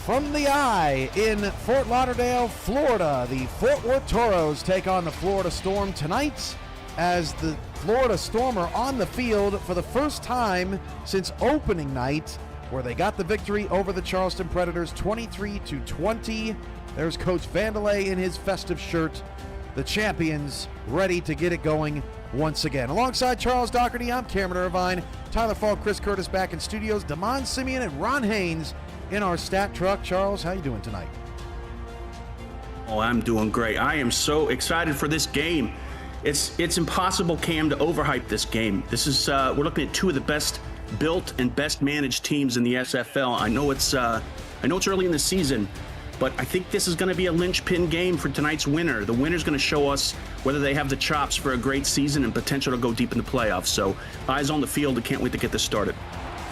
From the eye in Fort Lauderdale, Florida, the Fort Worth Toros take on the Florida Storm tonight as the Florida Storm are on the field for the first time since opening night, where they got the victory over the Charleston Predators 23-20. There's Coach Vandelay in his festive shirt. The champions ready to get it going once again. Alongside Charles Doherty, I'm Cameron Irvine. Tyler Falk, Chris Curtis back in studios. Damon Simeon and Ron Haynes in our stat truck. Charles, how you doing tonight? Oh, I'm doing great. I am so excited for this game. It's impossible, Cam, to overhype this game. This is we're looking at two of the best built and best managed teams in the SFL. I know it's early in the season, but I think this is going to be a linchpin game for tonight's winner. The winner's going to show us whether they have the chops for a great season and potential to go deep in the playoffs. So eyes on the field. I can't wait to get this started.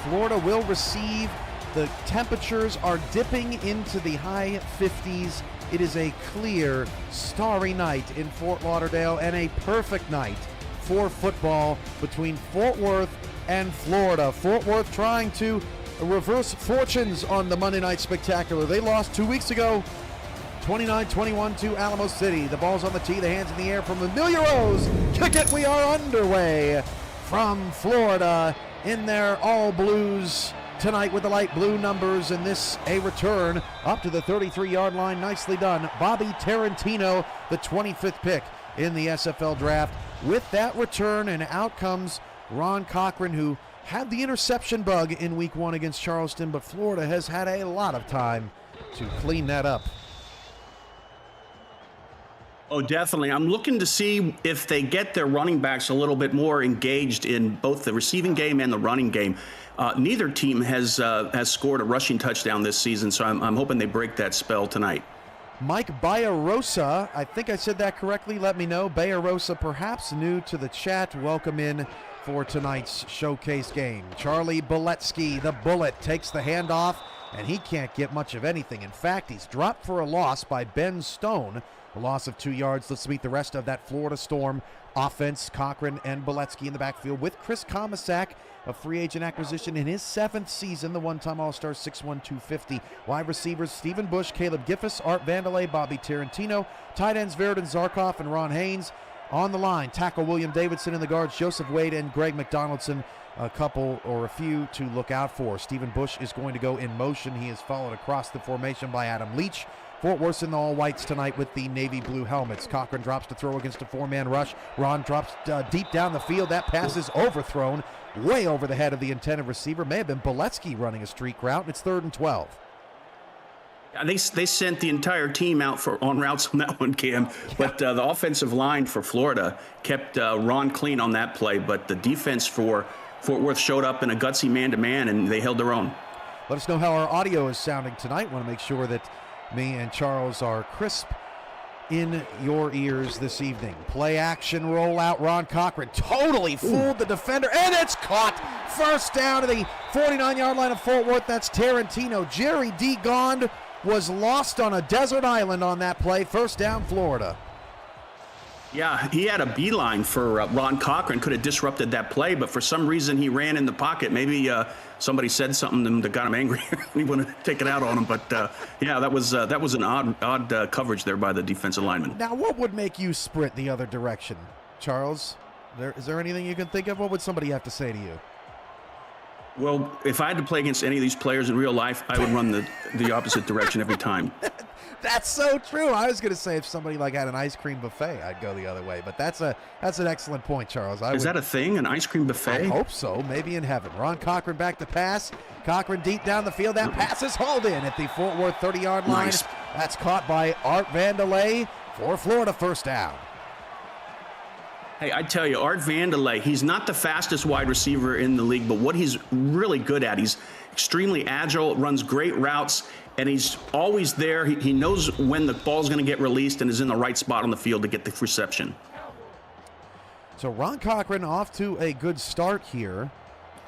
Florida will receive. The temperatures are dipping into the high 50s. It is a clear, starry night in Fort Lauderdale and a perfect night for football between Fort Worth and Florida. Fort Worth trying to reverse fortunes on the Monday Night Spectacular. They lost 2 weeks ago, 29-21 to Alamo City. The ball's on the tee, the hands in the air from Amelia Rose. Kick it, we are underway from Florida in their all blues tonight with the light blue numbers, and this a return up to the 33-yard line. Nicely done. Bobby Tarantino, the 25th pick in the SFL draft. With that return, and out comes Ron Cochran, who had the interception bug in week 1 against Charleston, but Florida has had a lot of time to clean that up. Oh, definitely. I'm looking to see if they get their running backs a little bit more engaged in both the receiving game and the running game. Neither team has scored a rushing touchdown this season, so I'm hoping they break that spell tonight. Mike Bayarosa, I think I said that correctly. Let me know. Bayarosa, perhaps new to the chat. Welcome in for tonight's showcase game. Charlie Boletsky, the Bullet, takes the handoff, and he can't get much of anything. In fact, he's dropped for a loss by Ben Stone. A loss of 2 yards. Let's meet the rest of that Florida Storm offense. Cochran and Boletsky in the backfield with Chris Komisak, a free agent acquisition in his 7th season, the one-time All-Star, 6'1", 250. Wide receivers, Stephen Bush, Caleb Giffus, Art Vandelay, Bobby Tarantino. Tight ends, Verdon Zarkoff and Ron Haynes. On the line, tackle William Davidson in the guards, Joseph Wade and Greg McDonaldson. A couple or a few to look out for. Stephen Bush is going to go in motion. He is followed across the formation by Adam Leach. Fort Worth in the all-whites tonight with the navy blue helmets. Cochran drops to throw against a 4-man rush. Ron drops deep down the field. That pass is overthrown way over the head of the intended receiver. May have been Boletsky running a streak route, and it's 3rd and 12. They sent the entire team out on routes on that one, Cam. But the offensive line for Florida kept Ron clean on that play. But the defense for Fort Worth showed up in a gutsy man-to-man, and they held their own. Let us know how our audio is sounding tonight. Want to make sure that me and Charles are crisp in your ears this evening. Play action rollout. Ron Cochran totally fooled the defender, and it's caught. First down to the 49-yard line of Fort Worth. That's Tarantino. Jerry D. Gond was lost on a desert island on that play. First down, Florida. Yeah, he had a beeline for Ron Cochran. Could have disrupted that play, but for some reason he ran in the pocket. Maybe somebody said something that got him angry. He wanted to take it out on him. But yeah, that was an odd coverage there by the defensive lineman. Now, what would make you sprint the other direction, Charles? Is there anything you can think of? What would somebody have to say to you? Well, if I had to play against any of these players in real life, I would run the opposite direction every time. That's so true. I was going to say if somebody had an ice cream buffet, I'd go the other way. But that's an excellent point, Charles. Is that a thing, an ice cream buffet? I hope so. Maybe in heaven. Ron Cochran back to pass. Cochran deep down the field. That pass is hauled in at the Fort Worth 30-yard line. Nice. That's caught by Art Vandelay for Florida, first down. Hey, I tell you, Art Vandelay, he's not the fastest wide receiver in the league, but what he's really good at, he's extremely agile, runs great routes, and he's always there. He knows when the ball's going to get released and is in the right spot on the field to get the reception. So Ron Cochran off to a good start here.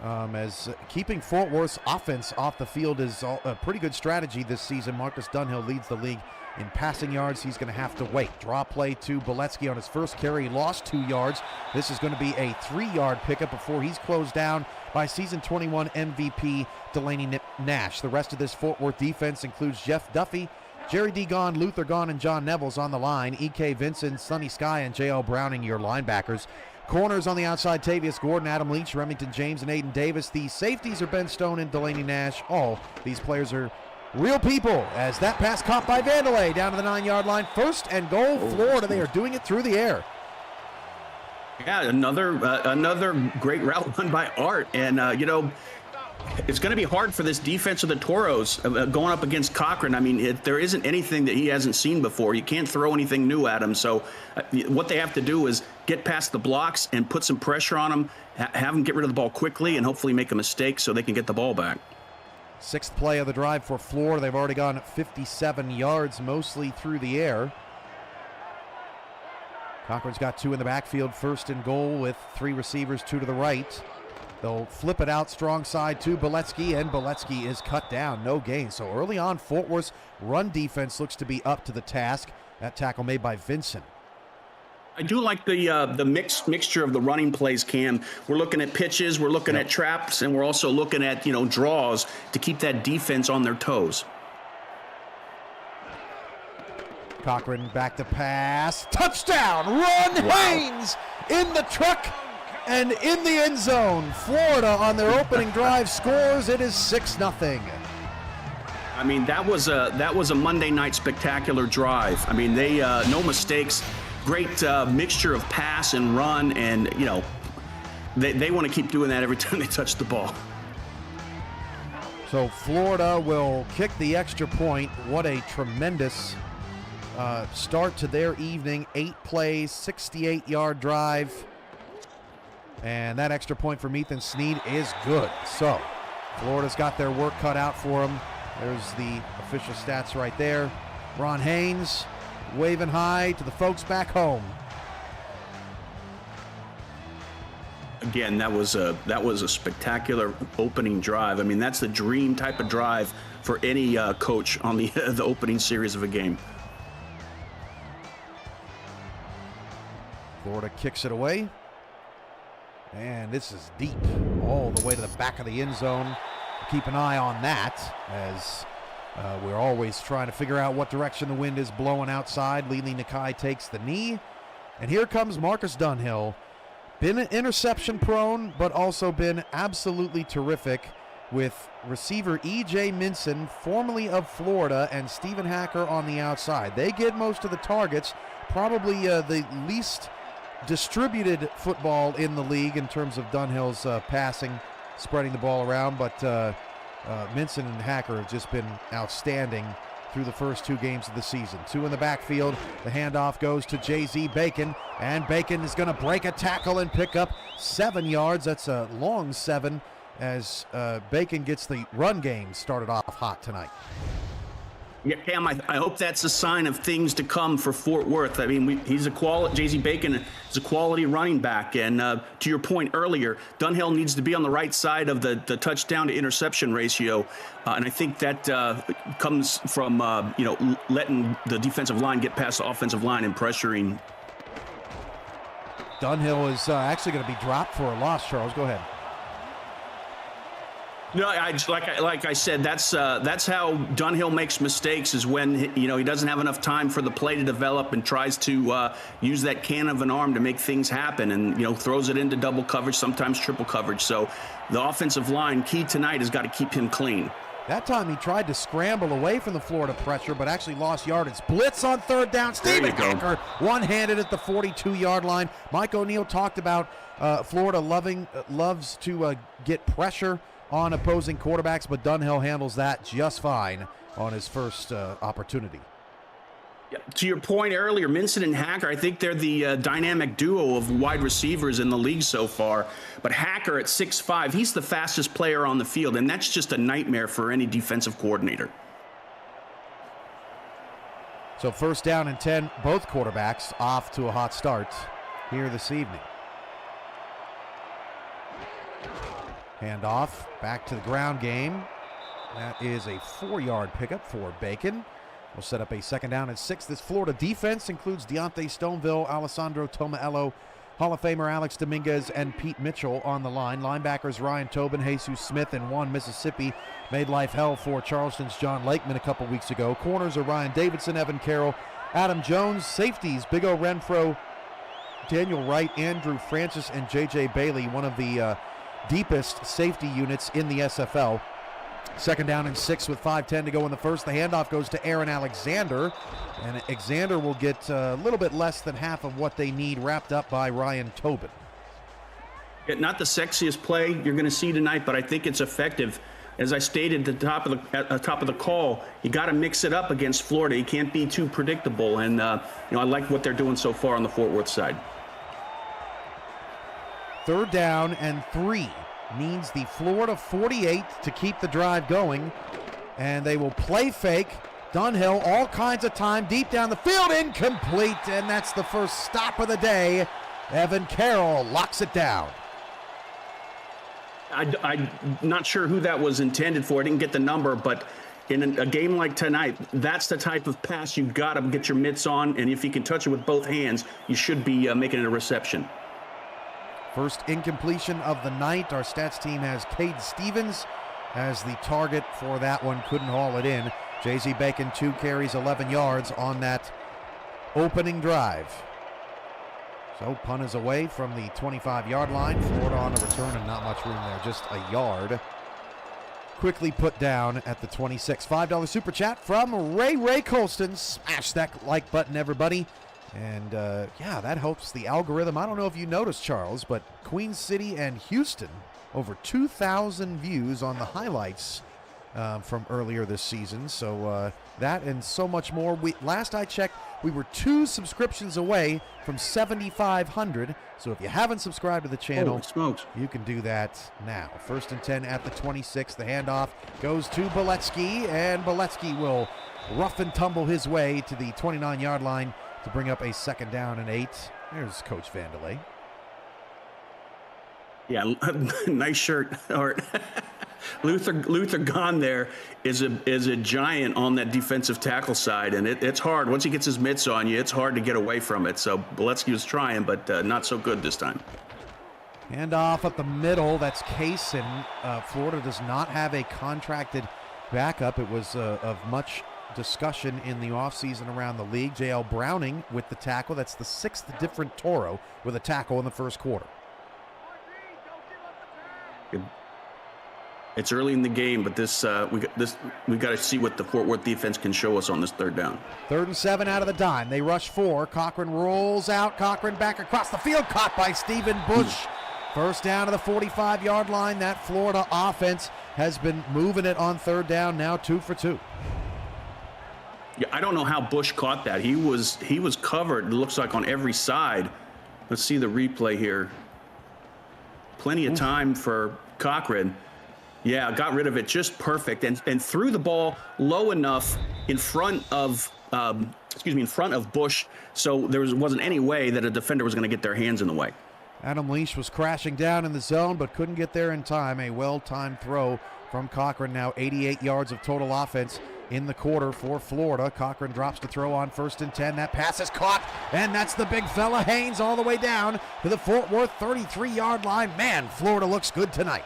as keeping Fort Worth's offense off the field is a pretty good strategy this season. Marcus Dunhill leads the league in passing yards. He's going to have to wait. Draw play to Boletsky on his first carry. He lost 2 yards. This is going to be a 3-yard pickup before he's closed down by season 21 MVP Delaney Nash. The rest of this Fort Worth defense includes Jeff Duffy, Jerry D. Gahn, Luther Gahn, and John Neville's on the line. E.K. Vincent, Sonny Sky, and J.L. Browning, your linebackers. Corners on the outside, Tavius Gordon, Adam Leach, Remington James, and Aiden Davis. The safeties are Ben Stone and Delaney Nash. All these players are real people, as that pass caught by Vandelay down to the 9-yard line. First and goal, Florida. They are doing it through the air. Yeah, another great route run by Art. And, it's going to be hard for this defense of the Toros going up against Cochran. I mean, there isn't anything that he hasn't seen before. You can't throw anything new at him. So what they have to do is get past the blocks and put some pressure on him, have him get rid of the ball quickly, and hopefully make a mistake so they can get the ball back. 6th play of the drive for Florida. They've already gone 57 yards, mostly through the air. Cochran's got 2 in the backfield. First and goal with 3 receivers, 2 to the right. They'll flip it out strong side to Boletsky, and Boletsky is cut down. No gain. So early on, Fort Worth's run defense looks to be up to the task. That tackle made by Vincent. I do like the mixture of the running plays, Cam. We're looking at pitches, we're looking at traps, and we're also looking at, draws to keep that defense on their toes. Cochran back to pass. Touchdown! Run! Wow. Haynes in the truck and in the end zone. Florida on their opening drive scores. It is 6-0. I mean, that was a Monday night spectacular drive. I mean, they no mistakes. Great mixture of pass and run, and they want to keep doing that every time they touch the ball. So Florida will kick the extra point. What a tremendous start to their evening. 8 plays, 68-yard drive. And that extra point from Ethan Sneed is good. So Florida's got their work cut out for them. There's the official stats right there. Ron Haynes waving hi to the folks back home. Again, that was a spectacular opening drive. I mean, that's the dream type of drive for any coach on the opening series of a game. Florida kicks it away. And this is deep, all the way to the back of the end zone. Keep an eye on that, as we're always trying to figure out what direction the wind is blowing outside. Lili Nakai takes the knee. And here comes Marcus Dunhill. Been interception prone, but also been absolutely terrific with receiver E.J. Minson, formerly of Florida, and Stephen Hacker on the outside. They get most of the targets, probably the least distributed football in the league in terms of Dunhill's passing, spreading the ball around, but Minson and Hacker have just been outstanding through the first 2 games of the season. 2 in the backfield. The handoff goes to J.Z. Bacon, and Bacon is going to break a tackle and pick up 7 yards. That's a long 7, as Bacon gets the run game started off hot tonight. Yeah, Cam, I hope that's a sign of things to come for Fort Worth. I mean, he's a quality. J.Z. Bacon is a quality running back, and to your point earlier, Dunhill needs to be on the right side of the touchdown to interception ratio, and I think that comes from letting the defensive line get past the offensive line and pressuring. Dunhill is actually going to be dropped for a loss. Charles, go ahead. No, like I said, that's how Dunhill makes mistakes, is when he doesn't have enough time for the play to develop and tries to use that can of an arm to make things happen, and throws it into double coverage, sometimes triple coverage. So the offensive line, key tonight, has got to keep him clean. That time he tried to scramble away from the Florida pressure, but actually lost yardage. Blitz on 3rd down. Stephen Hacker one-handed at the 42-yard line. Mike O'Neill talked about Florida loves to get pressure on opposing quarterbacks, but Dunhill handles that just fine on his first opportunity. Yeah, to your point earlier, Minson and Hacker, I think they're the dynamic duo of wide receivers in the league so far. But Hacker at 6'5", he's the fastest player on the field, and that's just a nightmare for any defensive coordinator. So 1st down and 10, both quarterbacks off to a hot start here this evening. Handoff back to the ground game. That is a 4-yard pickup for Bacon. We'll set up a 2nd down and 6. This Florida defense includes Deontay Stoneville, Alessandro Tomaello, Hall of Famer Alex Dominguez, and Pete Mitchell on the line. Linebackers Ryan Tobin, Jesus Smith, and Juan Mississippi made life hell for Charleston's John Lakeman a couple weeks ago. Corners are Ryan Davidson, Evan Carroll, Adam Jones. Safeties, Big O Renfro, Daniel Wright, Andrew Francis, and J.J. Bailey, one of the deepest safety units in the SFL. 2nd down and 6 with 5:10 to go in the first. The handoff goes to Aaron Alexander, and Alexander will get a little bit less than half of what they need, wrapped up by Ryan Tobin. Not the sexiest play you're going to see tonight, but I think it's effective. As I stated at the top of the call, you got to mix it up against Florida. You can't be too predictable, and I like what they're doing so far on the Fort Worth side. 3rd down and 3 needs the Florida 48 to keep the drive going, and they will play fake. Dunhill, all kinds of time, deep down the field, incomplete, and that's the first stop of the day. Evan Carroll locks it down. I'm not sure who that was intended for. I didn't get the number, but in a game like tonight, that's the type of pass you've got to get your mitts on, and if you can touch it with both hands, you should be making it a reception. First incompletion of the night. Our stats team has Cade Stevens as the target for that one. Couldn't haul it in. J.Z. Bacon, 2 carries, 11 yards on that opening drive. So punt is away from the 25-yard line. Florida on the return and not much room there, just a yard. Quickly put down at the 26. $5 super chat from Ray Colston. Smash that like button, everybody. And yeah, that helps the algorithm. I don't know if you noticed, Charles, but Queen City and Houston, over 2,000 views on the highlights from earlier this season. So that and so much more. Last I checked, we were 2 subscriptions away from 7,500. So if you haven't subscribed to the channel, you can do that now. 1st and 10 at the 26. The handoff goes to Beletsky, and Beletsky will rough and tumble his way to the 29-yard line to bring up a 2nd down and 8. There's Coach Vandelay. Yeah, nice shirt, Art. Luther Gahn there is a giant on that defensive tackle side, and it's hard. Once he gets his mitts on you, it's hard to get away from it. So Beletsky was trying, but not so good this time. Handoff up the middle. That's Kaysen. Florida does not have a contracted backup. It was of much discussion in the offseason around the league. J.L. Browning with the tackle. That's the 6th different Toro with a tackle in the first quarter. It's early in the game, but we got to see what the Fort Worth defense can show us on this 3rd down. 3rd and 7 out of the dime. They rush 4. Cochran rolls out. Cochran back across the field, caught by Stephen Bush. First down to the 45-yard line. That Florida offense has been moving it on 3rd down, now 2 for 2. Yeah, I don't know how Bush caught that. He was covered, it looks like, on every side. Let's see the replay here. Plenty of time for Cochran. Yeah, got rid of it just perfect and threw the ball low enough in front of Bush, so there wasn't any way that a defender was going to get their hands in the way. Adam Leash was crashing down in the zone but couldn't get there in time. A well-timed throw from Cochran. Now 88 yards of total offense in the quarter for Florida. Cochran drops to throw on 1st and 10. That pass is caught, and that's the big fella Haynes all the way down to the Fort Worth 33-yard line. Man, Florida looks good tonight.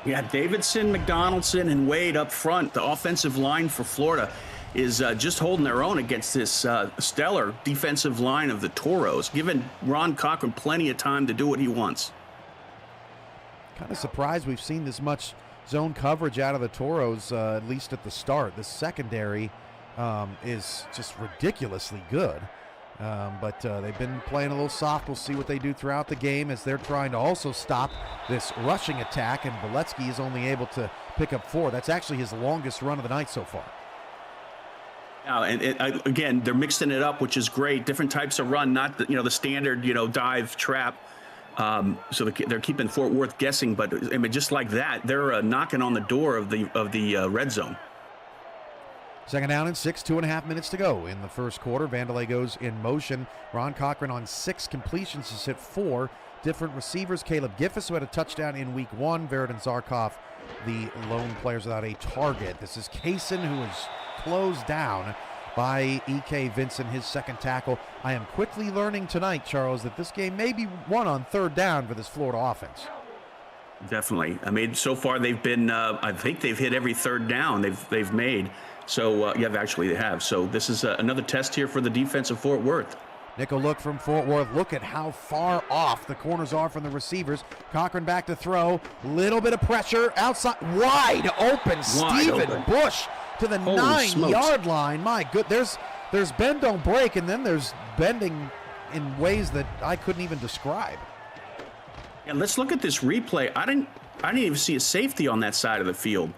Yeah, Davidson, McDonaldson, and Wade up front. The offensive line for Florida is just holding their own against this stellar defensive line of the Toros, giving Ron Cochran plenty of time to do what he wants. Kind of surprised we've seen this much zone coverage out of the Toros, at least at the start. The secondary is just ridiculously good. But they've been playing a little soft. We'll see what they do throughout the game as they're trying to also stop this rushing attack, and Beletsky is only able to pick up 4. That's actually his longest run of the night so far. Yeah, and again, they're mixing it up, which is great. Different types of run, not the standard dive trap. So they're keeping Fort Worth guessing, but I mean, just like that, they're knocking on the door of the red zone. 2nd down and 6, 2.5 minutes to go in the first quarter. Vandelay goes in motion. Ron Cochran on 6 completions has hit 4 different receivers. Caleb Giffis, who had a touchdown in week 1. Veridin Zarkov, the lone players without a target. This is Kaysen, who is closed down by E.K. Vincent, his second tackle. I am quickly learning tonight, Charles, that this game may be won on third down for this Florida offense. Definitely. I mean, so far they've been, I think they've hit every third down they've made. So, yeah, actually they have. So this is another test here for the defense of Fort Worth. Nickel look from Fort Worth. Look at how far off the corners are from the receivers. Cochran back to throw. Little bit of pressure. Outside. Wide open. Stephen Bush to the 9-yard line. My good. There's bend, don't break, and then there's bending in ways that I couldn't even describe. Yeah, let's look at this replay. I didn't even see a safety on that side of the field.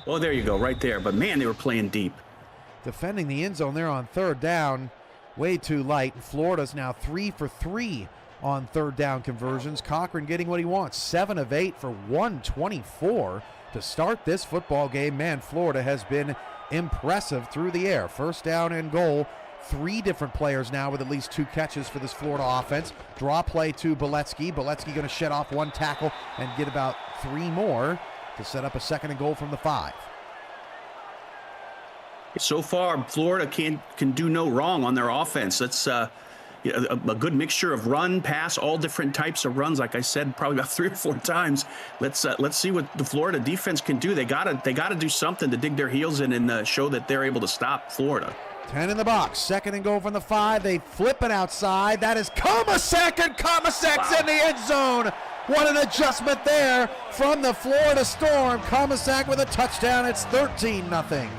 Oh, there you go, right there. But, man, they were playing deep. Defending the end zone there on third down. Way too light. Florida's now 3 for 3 on third down conversions. Cochran getting what he wants. 7 of 8 for 124 to start this football game. Man, Florida has been impressive through the air. First down and goal. 3 different players now with at least 2 catches for this Florida offense. Draw play to Beletsky. Beletsky going to shed off 1 tackle and get about 3 more to set up a second and goal from the 5. So far, Florida can do no wrong on their offense. That's a good mixture of run, pass, all different types of runs. Like I said, probably about 3 or 4 times. Let's see what the Florida defense can do. They gotta do something to dig their heels in and show that they're able to stop Florida. 10 in the box. Second and goal from the 5. They flip it outside. That is Comasec, and Comasec's in the end zone. What an adjustment there from the Florida Storm. Comasec with a touchdown. It's 13-0.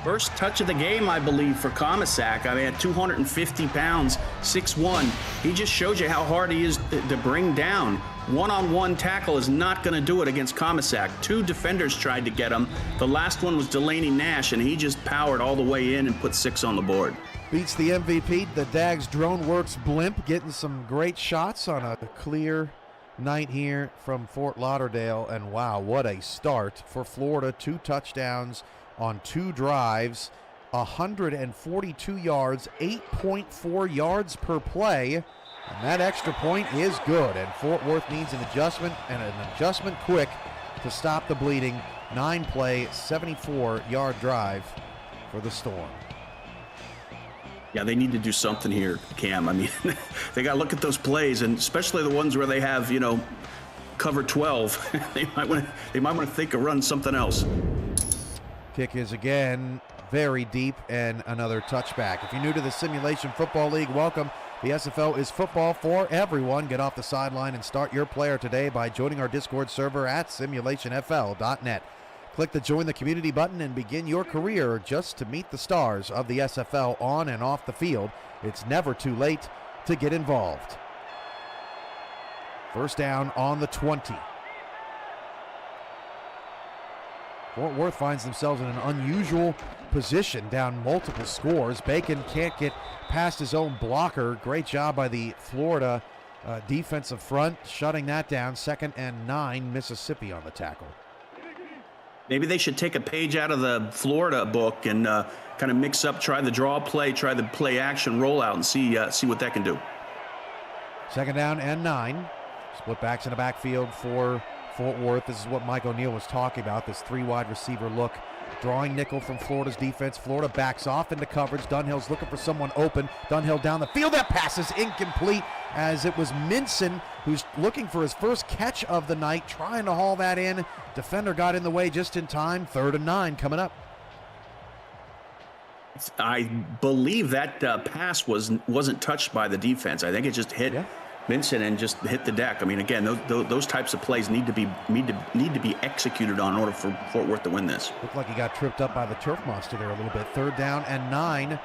First touch of the game, I believe, for Comasec. I mean, at 250 pounds, 6'1". He just shows you how hard he is to bring down. One-on-one tackle is not going to do it against Comasec. 2 defenders tried to get him. The last one was Delaney Nash, and he just powered all the way in and put 6 on the board. Beats the MVP, the Dags Drone Works blimp, getting some great shots on a clear night here from Fort Lauderdale. And wow, what a start for Florida. 2 touchdowns on 2 drives, 142 yards, 8.4 yards per play. And that extra point is good. And Fort Worth needs an adjustment, and an adjustment quick to stop the bleeding. 9-play, 74-yard drive for the Storm. Yeah, they need to do something here, Cam. I mean, they got to look at those plays, and especially the ones where they have, cover 12. they might want to think of running something else. Kick is again very deep, and another touchback. If you're new to the Simulation Football League, welcome. The SFL is football for everyone. Get off the sideline and start your player today by joining our Discord server at simulationfl.net. Click the Join the Community button and begin your career just to meet the stars of the SFL on and off the field. It's never too late to get involved. First down on the 20. Fort Worth finds themselves in an unusual position, down multiple scores. Bacon can't get past his own blocker. Great job by the Florida defensive front, shutting that down. 2nd and 9, Mississippi on the tackle. Maybe they should take a page out of the Florida book and kind of mix up, try the draw play, try the play action rollout, and see what that can do. 2nd down and 9. Split backs in the backfield for Fort Worth. This is what Mike O'Neill was talking about, this 3-wide receiver look. Drawing nickel from Florida's defense. Florida backs off into coverage. Dunhill's looking for someone open. Dunhill down the field. That pass is incomplete, as it was Minson who's looking for his first catch of the night, trying to haul that in. Defender got in the way just in time. 3rd and 9 coming up. I believe that pass wasn't touched by the defense. I think it just hit Minson and just hit the deck. I mean, again, those types of plays need to be executed on in order for Fort Worth to win this. Looked like he got tripped up by the turf monster there a little bit. 3rd down and 9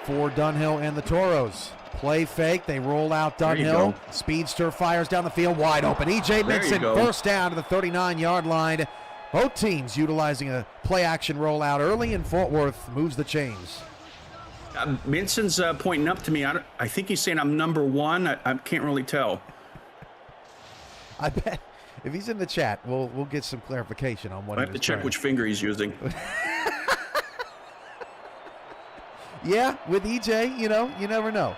for Dunhill and the Toros. Play fake. They roll out Dunhill. Speedster fires down the field, wide open. E.J. Minson, first down to the 39-yard line. Both teams utilizing a play-action rollout early, and Fort Worth moves the chains. Minson's pointing up to me. I think he's saying I'm number 1. I can't really tell. I bet if he's in the chat, we'll get some clarification on what. I have to check which finger he's using. Yeah, with EJ, you never know.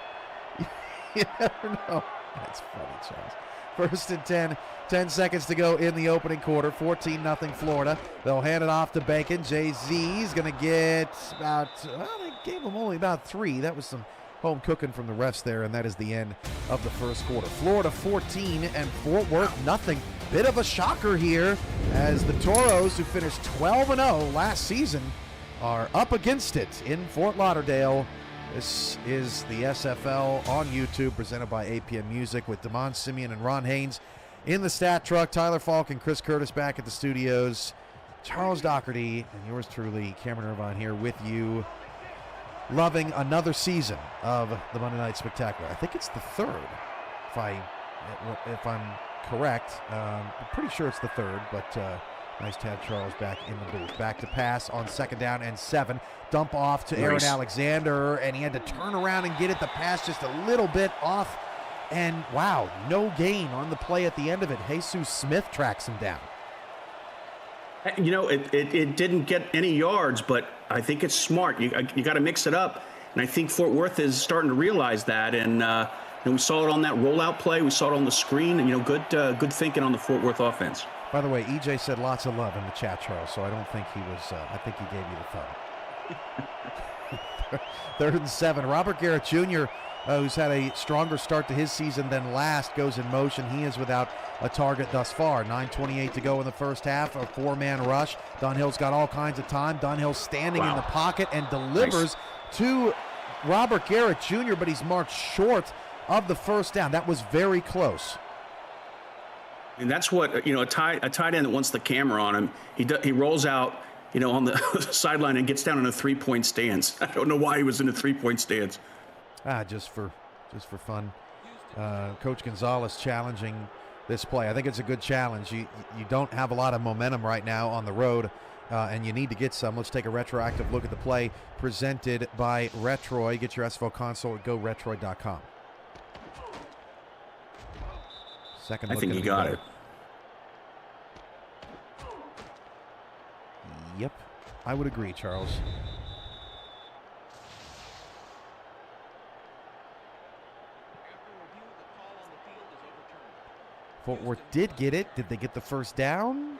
You never know. That's funny, Charles. First and 10, 10 seconds to go in the opening quarter. 14-0 Florida. They'll hand it off to Bacon. Jay-Z's going to get about, they gave him only about 3. That was some home cooking from the refs there, and that is the end of the first quarter. Florida 14 and Fort Worth nothing. Bit of a shocker here as the Toros, who finished 12-0 last season, are up against it in Fort Lauderdale. This is the SFL on YouTube, presented by APM Music, with Damon Simeon and Ron Haynes in the stat truck. Tyler Falk and Chris Curtis back at the studios. Charles Doherty and yours truly, Cameron Irvine, here with you, loving another season of the Monday Night Spectacular. I think it's the third, if I'm correct. I'm pretty sure it's the third, but nice to have Charles back in the booth. Back to pass on 2nd down and 7. Dump off to Aaron Alexander, and he had to turn around and get it. The pass just a little bit off, and wow, no gain on the play at the end of it. Jesus Smith tracks him down. You know, it didn't get any yards, but I think it's smart. You got to mix it up, and I think Fort Worth is starting to realize that. And we saw it on that rollout play. We saw it on the screen, and good thinking on the Fort Worth offense. By the way, EJ said lots of love in the chat, Charles, so I don't think he was, I think he gave you the thumb. 3rd and 7. Robert Garrett Jr., who's had a stronger start to his season than last, goes in motion. He is without a target thus far. 9:28 to go in the first half. A 4-man rush. Dunhill's got all kinds of time. Dunhill standing in the pocket and delivers to Robert Garrett Jr., but he's marched short of the first down. That was very close. And that's what, a tight end that wants the camera on him. He rolls out, on the sideline and gets down in a 3-point stance. I don't know why he was in a 3-point stance. Just for fun. Coach Gonzalez challenging this play. I think it's a good challenge. You don't have a lot of momentum right now on the road, and you need to get some. Let's take a retroactive look at the play presented by Retroid. Get your SFL console at goretroid.com. Second look. I think he got it. Yep, I would agree, Charles. Fort Worth did get it. Did they get the first down?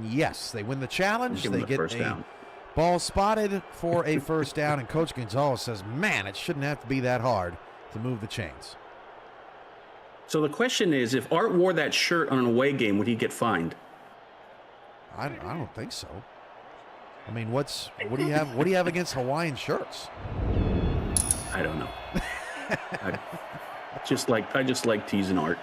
Yes, they win the challenge. They get a ball spotted for a first down, and Coach Gonzalez says, man, it shouldn't have to be that hard to move the chains. So the question is, if Art wore that shirt on an away game, would he get fined? I don't think so. I mean, what do you have? What do you have against Hawaiian shirts? I don't know. I just like teasing Art.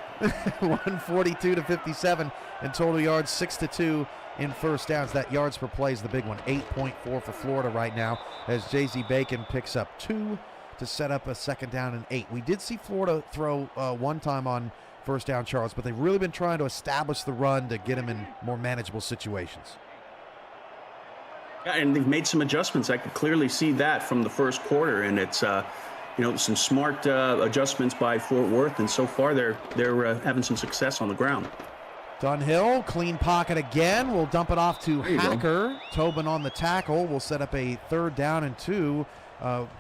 142 to 57 in total yards, 6-2 in first downs. That yards per play is the big one. 8.4 for Florida right now, as J.Z. Bacon picks up 2 to set up a 2nd down and 8. We did see Florida throw one time on first down, Charles, but they've really been trying to establish the run to get him in more manageable situations. Yeah, and they've made some adjustments. I could clearly see that from the first quarter, and it's some smart adjustments by Fort Worth, and so far they're having some success on the ground. Dunhill, clean pocket again. We'll dump it off to Hacker. Tobin on the tackle. We'll set up a 3rd down and 2.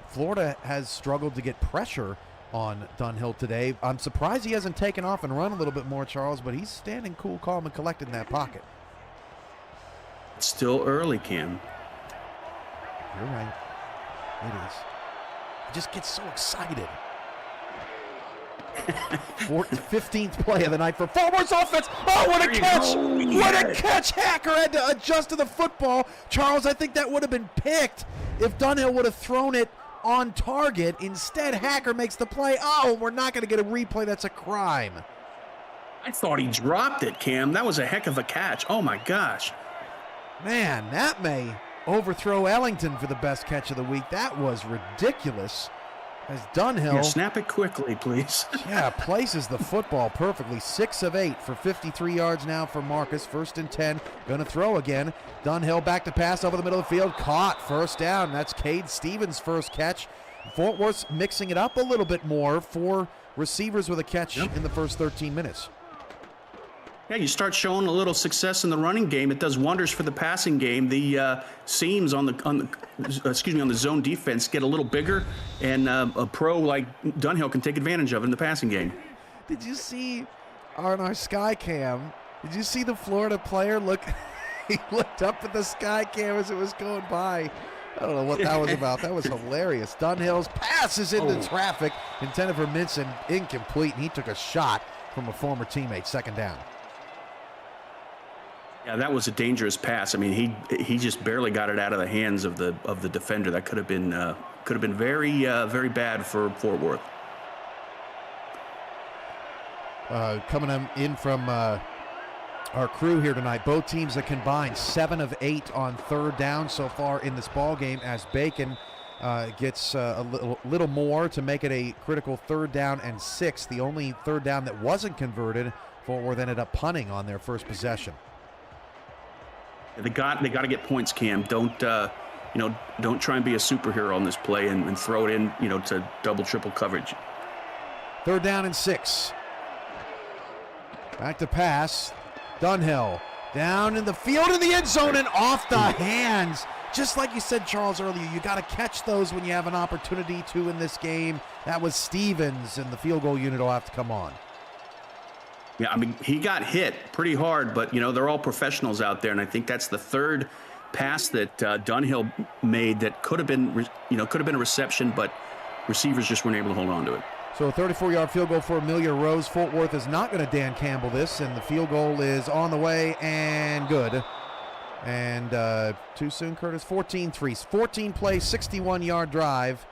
Florida has struggled to get pressure on Dunhill today. I'm surprised he hasn't taken off and run a little bit more, Charles, but he's standing cool, calm, and collected in that pocket. It's still early, Cam. You're right. It is. I just get so excited. 15th play of the night for Fort Worth's offense. Oh, what a catch! What a catch! Hacker had to adjust to the football. Charles, I think that would have been picked if Dunhill would have thrown it on target. Instead, Hacker makes the play. Oh, we're not going to get a replay. That's a crime. I thought he dropped it, Cam. That was a heck of a catch. Oh, my gosh. Man, that may overthrow Ellington for the best catch of the week. That was ridiculous. As Dunhill... Yeah, snap it quickly, please. Yeah, places the football perfectly. 6 of 8 for 53 yards now for Marcus. 1st and 10. Going to throw again. Dunhill back to pass over the middle of the field. Caught. First down. That's Cade Stevens' first catch. Fort Worth's mixing it up a little bit more for receivers with a catch in the first 13 minutes. Yeah, you start showing a little success in the running game. It does wonders for the passing game. The seams on the zone defense get a little bigger, and a pro like Dunhill can take advantage of it in the passing game. Did you see on our sky cam? Did you see the Florida player look? He looked up at the sky cam as it was going by. I don't know what that was about. That was hilarious. Dunhill's pass is into traffic, intended for Minson, incomplete, and he took a shot from a former teammate. Second down. Yeah, that was a dangerous pass. I mean, he just barely got it out of the hands of the defender. That could have been very very bad for Fort Worth. Coming in from our crew here tonight, both teams have combined 7 of 8 on third down so far in this ball game, as Bacon gets a little more to make it a critical 3rd down and 6. The only 3rd down that wasn't converted, Fort Worth ended up punting on their first possession. They got to get points, Cam. Don't try and be a superhero on this play and throw it in, to double, triple coverage. 3rd down and 6. Back to pass. Dunhill down in the field in the end zone and off the hands. Just like you said, Charles, earlier, you got to catch those when you have an opportunity to in this game. That was Stevens, and the field goal unit will have to come on. Yeah, I mean, he got hit pretty hard, but, they're all professionals out there, and I think that's the 3rd pass that Dunhill made that could have been a reception, but receivers just weren't able to hold on to it. So a 34-yard field goal for Amelia Rose. Fort Worth is not going to Dan Campbell this, and the field goal is on the way and good. And too soon, Curtis. 14-3. 14-play, 61-yard drive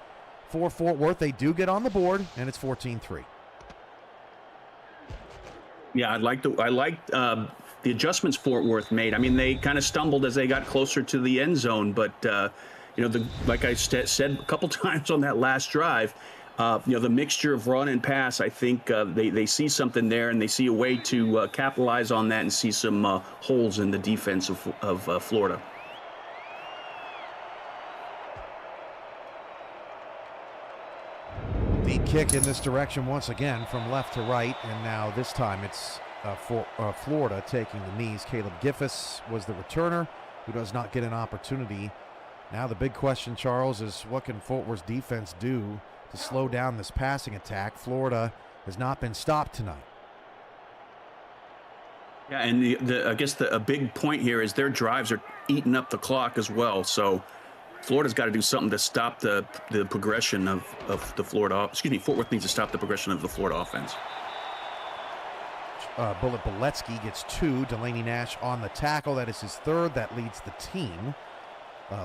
for Fort Worth. They do get on the board, and it's 14-3. Yeah, I liked the adjustments Fort Worth made. I mean, they kind of stumbled as they got closer to the end zone, but like I said a couple times on that last drive, the mixture of run and pass, I think they see something there, and they see a way to capitalize on that and see some holes in the defense of Florida. The kick in this direction once again from left to right, and now this time it's for Florida taking the knees. Caleb Giffus was the returner, who does not get an opportunity. Now the big question, Charles, is what can Fort Worth's defense do to slow down this passing attack? Florida has not been stopped tonight. Yeah, and I guess a big point here is their drives are eating up the clock as well. So Florida's got to do something to stop the progression of the Florida. Fort Worth needs to stop the progression of the Florida offense. Bullet Boletsky gets 2. Delaney Nash on the tackle. That is his 3rd. That leads the team.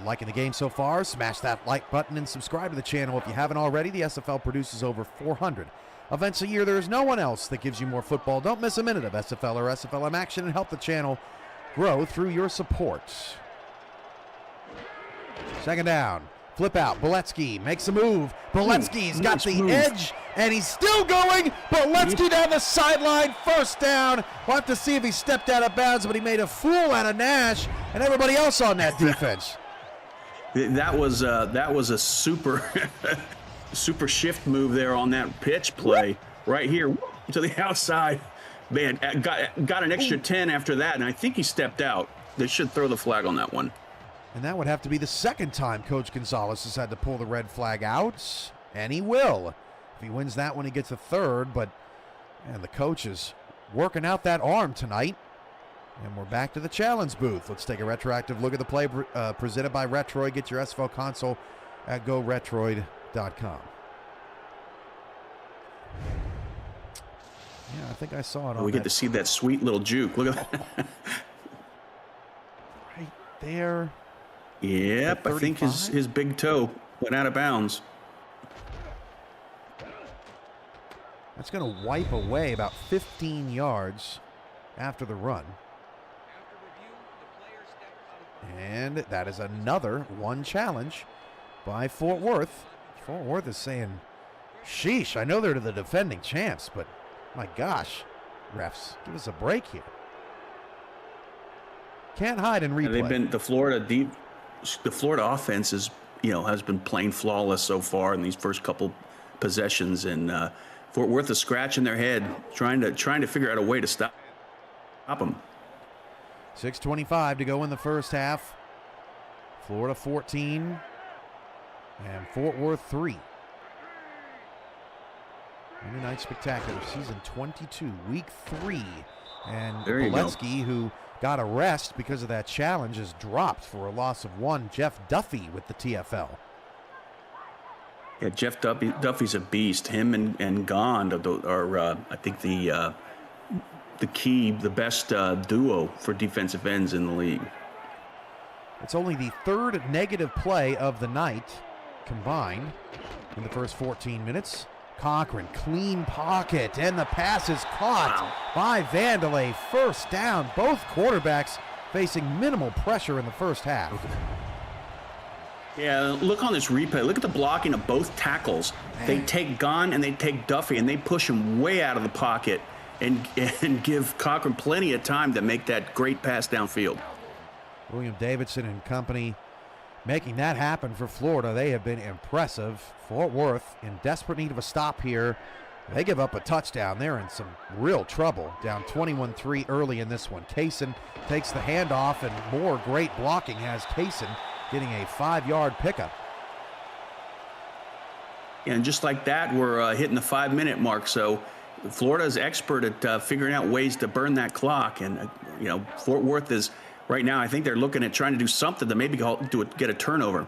Liking the game so far, smash that like button and subscribe to the channel if you haven't already. The SFL produces over 400 events a year. There is no one else that gives you more football. Don't miss a minute of SFL or SFLM action and help the channel grow through your support. 2nd down. Flip out. Boletsky makes a move. Boletsky's got the edge, and he's still going. Boletsky down the sideline. 1st down. We'll have to see if he stepped out of bounds, but he made a fool out of Nash and everybody else on that defense. That was a super super shift move there on that pitch play right here to the outside. Man, got an extra 10 after that, and I think he stepped out. They should throw the flag on that one. And that would have to be the 2nd time Coach Gonzalez has had to pull the red flag out, and he will. If he wins that one, he gets a 3rd, but man, the coach is working out that arm tonight. And we're back to the challenge booth. Let's take a retroactive look at the play presented by Retroid. Get your SFL console at GoRetroid.com. Yeah, I think I saw it on we get to see that sweet little juke. Look at that. Right there. Yep, I think his big toe went out of bounds. That's going to wipe away about 15 yards after the run. And that is another 1 challenge by Fort Worth. Fort Worth is saying, sheesh, I know they're the defending champs, but my gosh, refs, give us a break here. Can't hide in replay. And they've been the Florida offense is, has been playing flawless so far in these first couple possessions, and Fort Worth is scratching their head, trying to figure out a way to stop them. 6:25 to go in the first half. Florida 14 and Fort Worth 3. Monday Night Spectacular, season 22, week 3. And Boletsky, who got a rest because of that challenge, is dropped for a loss of 1. Jeff Duffy with the TFL. Yeah, Jeff Duffy's a beast. Him and Gond are I think the best duo for defensive ends in the league. It's only the third negative play of the night combined in the first 14 minutes. Cochran, clean pocket, and the pass is caught by Vandelay. First down, both quarterbacks facing minimal pressure in the first half. Yeah, look on this replay. Look at the blocking of both tackles. They take Gond and they take Duffy, and they push him way out of the pocket and give Cochran plenty of time to make that great pass downfield. William Davidson and company making that happen for Florida. They have been impressive. Fort Worth in desperate need of a stop here. They give up a touchdown. They're in some real trouble. Down 21-3 early in this one. Kaysen takes the handoff, and more great blocking has Kaysen getting a 5-yard pickup. And just like that, we're hitting the 5-minute mark. So Florida is expert at figuring out ways to burn that clock. And, Fort Worth is right now, I think they're looking at trying to do something to maybe get a turnover.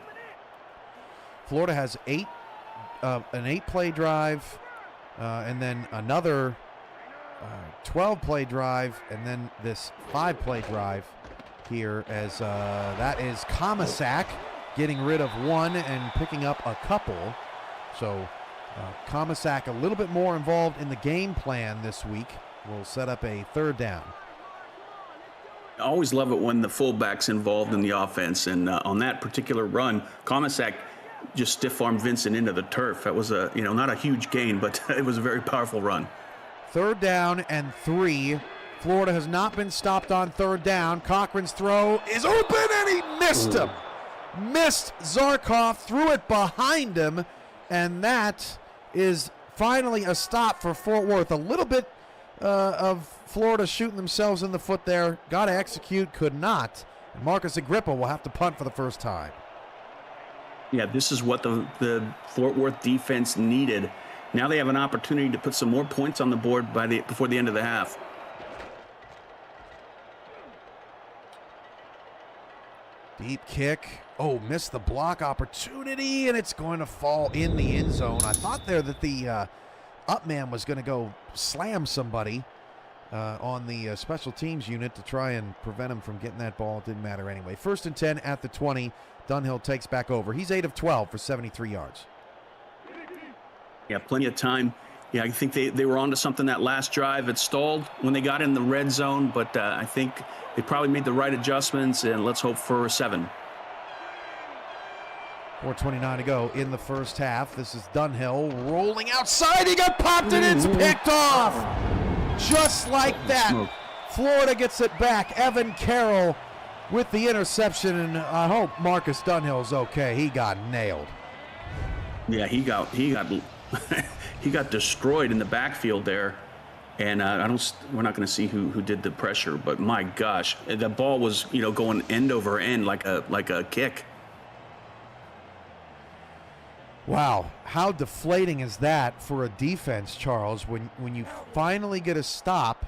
Florida has an 8-play drive, and then another 12-play drive, and then this 5-play drive here, as that is Comisac getting rid of one and picking up a couple. So Comisac a little bit more involved in the game plan this week. Will set up a third down. I always love it when the fullback's involved in the offense, and on that particular run, Comisac just stiff-armed Vincent into the turf. That was not a huge gain, but it was a very powerful run. Third down and 3. Florida has not been stopped on third down. Cochran's throw is open, and he missed him. Missed Zarkov, threw it behind him, and that is finally a stop for Fort Worth. A little bit of Florida shooting themselves in the foot there. Got to execute, could not. And Marcus Agrippa will have to punt for the first time. Yeah, this is what the Fort Worth defense needed. Now they have an opportunity to put some more points on the board before the end of the half. Deep kick. Oh, missed the block opportunity, and it's going to fall in the end zone. I thought there that the up man was going to go slam somebody on the special teams unit to try and prevent him from getting that ball. It didn't matter anyway. 1st and 10 at the 20. Dunhill takes back over. He's 8 of 12 for 73 yards. Yeah, plenty of time. Yeah, I think they were onto something that last drive. It stalled when they got in the red zone, but I think they probably made the right adjustments, and let's hope for 7. 4:29 to go in the first half. This is Dunhill rolling outside. He got popped, and it's picked off. Just like that. Florida gets it back. Evan Carroll with the interception, and I hope Marcus Dunhill's okay. He got nailed. Yeah, he got he got destroyed in the backfield there, and we're not going to see who did the pressure, but my gosh, the ball was going end over end like a kick. Wow, how deflating is that for a defense, Charles, when you finally get a stop,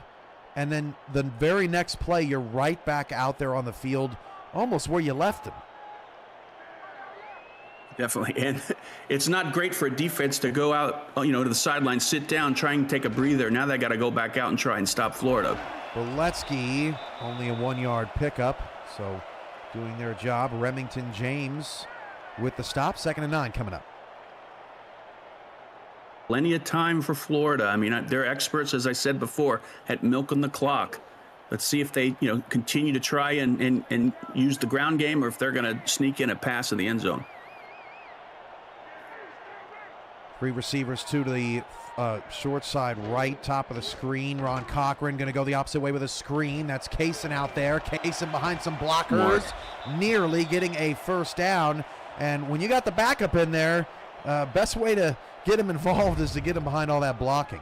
and then the very next play you're right back out there on the field, almost where you left him. Definitely, and it's not great for a defense to go out, to the sideline, sit down, try and take a breather. Now they got to go back out and try and stop Florida. Boletsky, only a 1-yard pickup, so doing their job. Remington James with the stop. 2nd and 9 coming up. Plenty of time for Florida. I mean, they're experts, as I said before, at milking the clock. Let's see if they, continue to try and use the ground game, or if they're going to sneak in a pass in the end zone. 3 receivers, 2 to the short side right, top of the screen. Ron Cochran going to go the opposite way with a screen. That's Kaysen out there. Kaysen behind some blockers, nearly getting a first down. And when you got the backup in there, best way to get him involved is to get him behind all that blocking.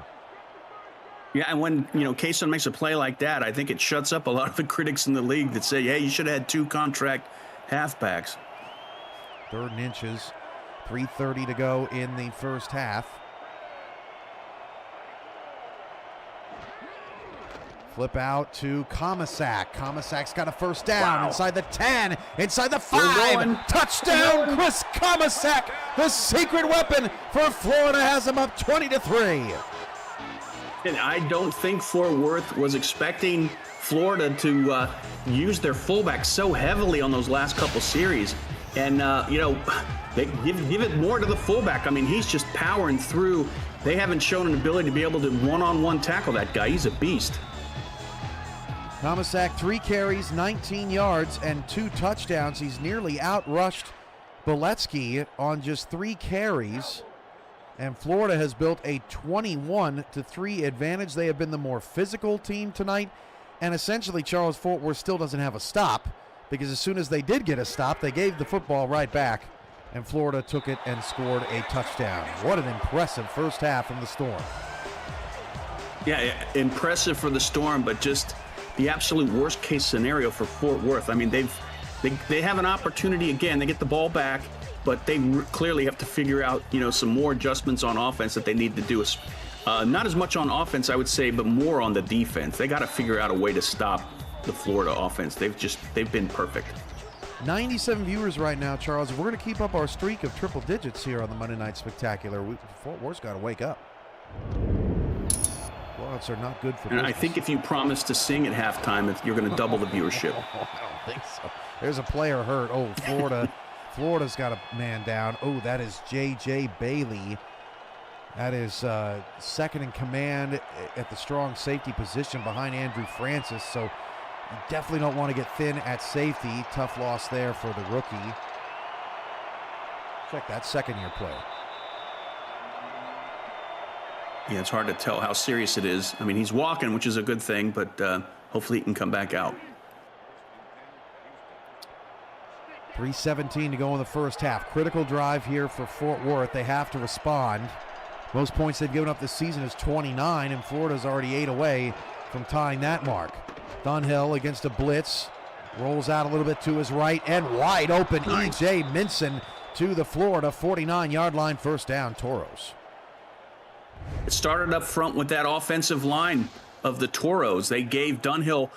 Yeah, and when, K-Sun makes a play like that, I think it shuts up a lot of the critics in the league that say, hey, you should have had 2 contract halfbacks. 3rd and inches. 3:30 to go in the first half. Flip out to Komisak. Komisak's got a first down inside the 10, inside the 5. Touchdown, Chris Komisak. The secret weapon for Florida has him up 20-3. And I don't think Fort Worth was expecting Florida to use their fullback so heavily on those last couple series. And, they give it more to the fullback. I mean, he's just powering through. They haven't shown an ability to be able to one-on-one tackle that guy. He's a beast. Komisak, 3 carries, 19 yards, and 2 touchdowns. He's nearly outrushed Boletsky on just 3 carries. And Florida has built a 21-3 advantage. They have been the more physical team tonight. And essentially, Charles, Fort Worth still doesn't have a stop, because as soon as they did get a stop, they gave the football right back, and Florida took it and scored a touchdown. What an impressive first half from the Storm. Yeah, impressive for the Storm, but just the absolute worst case scenario for Fort Worth. I mean, they have an opportunity again. They get the ball back, but they clearly have to figure out, some more adjustments on offense that they need to do. Not as much on offense, I would say, but more on the defense. They got to figure out a way to stop the Florida offense. They've been perfect. 97 viewers right now, Charles. If we're going to keep up our streak of triple digits here on the Monday Night Spectacular, Fort Worth's got to wake up. Blowouts are not good for business. And I think if you promise to sing at halftime, you're going to double the viewership. I don't think so. There's a player hurt. Oh, Florida's got a man down. Oh, that is J.J. Bailey. That is second in command at the strong safety position behind Andrew Francis. So you definitely don't want to get thin at safety. Tough loss there for the rookie. Check that second-year play. Yeah, it's hard to tell how serious it is. I mean, he's walking, which is a good thing, but hopefully he can come back out. 3:17 to go in the first half. Critical drive here for Fort Worth. They have to respond. Most points they've given up this season is 29, and Florida's already 8 away from tying that mark. Dunhill against a blitz. Rolls out a little bit to his right, and wide open E.J. Minson to the Florida 49-yard line. First down, Toros. It started up front with that offensive line of the Toros. They gave Dunhill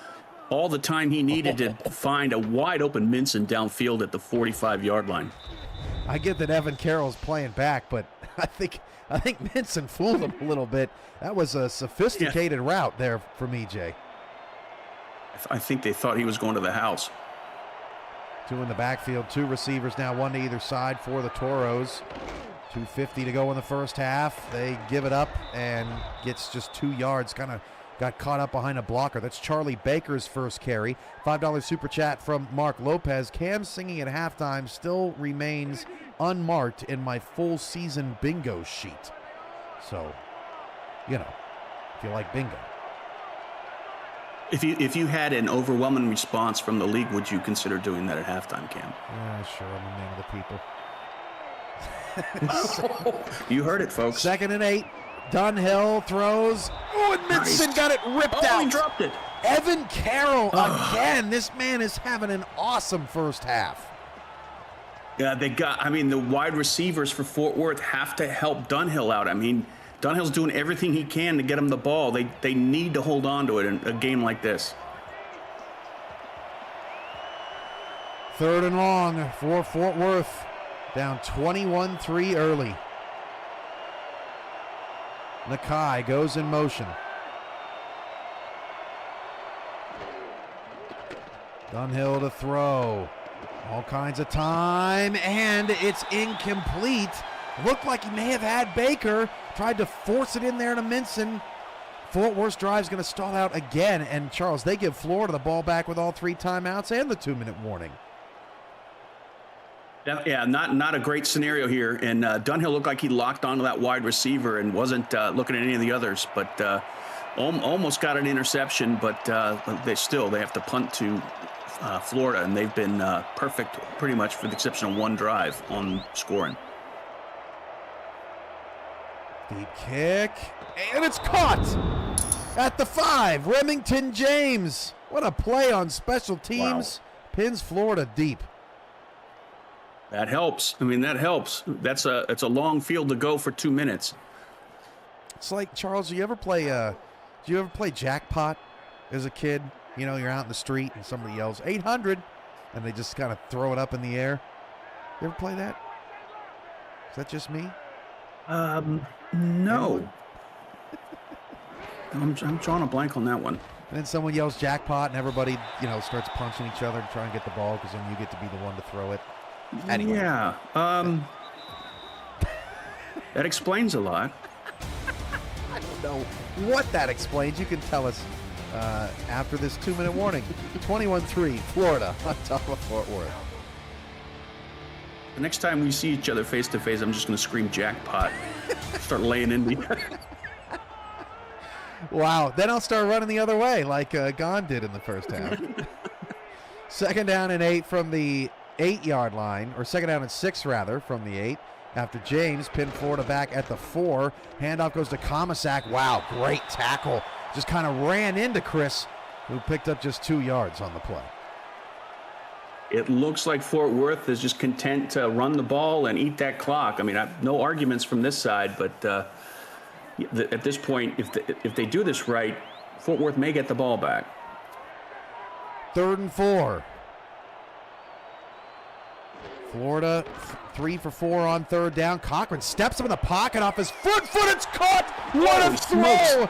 all the time he needed to find a wide open Minson downfield at the 45-yard line. I get that Evan Carroll's playing back, but I think Minson fooled him a little bit. That was a sophisticated route there from EJ. I think they thought he was going to the house. 2 in the backfield, 2 receivers now, 1 to either side for the Toros. 2:50 to go in the first half. They give it up and gets just 2 yards. Kind of got caught up behind a blocker. That's Charlie Baker's first carry. $5 super chat from Mark Lopez. Cam singing at halftime still remains unmarked in my full season bingo sheet. So, if you like bingo. If you had an overwhelming response from the league, would you consider doing that at halftime, Cam? Yeah, sure. I'm a man of the people. You heard it, folks. 2nd and 8. Dunhill throws. Oh, and Minson got it ripped out. He dropped it. Evan Carroll again. This man is having an awesome first half. Yeah, the wide receivers for Fort Worth have to help Dunhill out. I mean, Dunhill's doing everything he can to get him the ball. They need to hold on to it in a game like this. 3rd and long for Fort Worth. Down 21-3 early. Nakai goes in motion. Dunhill to throw. All kinds of time, and it's incomplete. Looked like he may have had Baker. Tried to force it in there to Minson. Fort Worth's drive's going to stall out again. And, Charles, they give Florida the ball back with all 3 timeouts and the 2-minute warning. Yeah, not a great scenario here. And Dunhill looked like he locked onto that wide receiver and wasn't looking at any of the others. But almost got an interception, but they have to punt to Florida, and they've been perfect pretty much for the exception of 1 drive on scoring. Deep kick, and it's caught. At the 5, Remington James. What a play on special teams. Wow. Pins Florida deep. That helps. I mean, that helps. It's a long field to go for 2 minutes. It's like, Charles, do you ever play jackpot as a kid? You know, you're out in the street and somebody yells 800 and they just kind of throw it up in the air. You ever play that? Is that just me? No. I'm drawing a blank on that one. And then someone yells jackpot and everybody, you know, starts punching each other to try and get the ball because then you get to be the one to throw it. Anyway. Yeah. That explains a lot. I don't know what that explains. You can tell us after this 2-minute warning. 21-3, Florida on top of Fort Worth. The next time we see each other face to face, I'm just going to scream jackpot. Start laying into you. Wow. Then I'll start running the other way like Gon did in the first half. 2nd down and 8 from the 8-yard line, or 2nd down and 6 rather from the 8. After James pinned Florida back at the 4. Handoff goes to Comisac. Wow, great tackle. Just kind of ran into Chris, who picked up just 2 yards on the play. It looks like Fort Worth is just content to run the ball and eat that clock. I mean, no arguments from this side, but at this point, if they do this right, Fort Worth may get the ball back. 3rd and 4. Florida 3 for 4 on 3rd down. Cochran steps up in the pocket off his foot. It's caught. What a throw!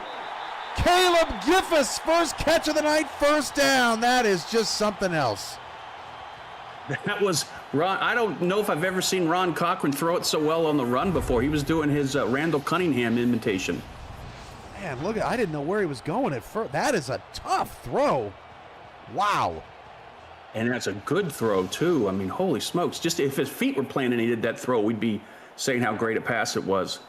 Caleb Giffus, first catch of the night, 1st down. That is just something else. That was Ron. I don't know if I've ever seen Ron Cochran throw it so well on the run before. He was doing his Randall Cunningham imitation. Man, look, I didn't know where he was going at first. That is a tough throw. Wow. And that's a good throw, too. I mean, holy smokes. Just if his feet were planted and he did that throw, we'd be saying how great a pass it was.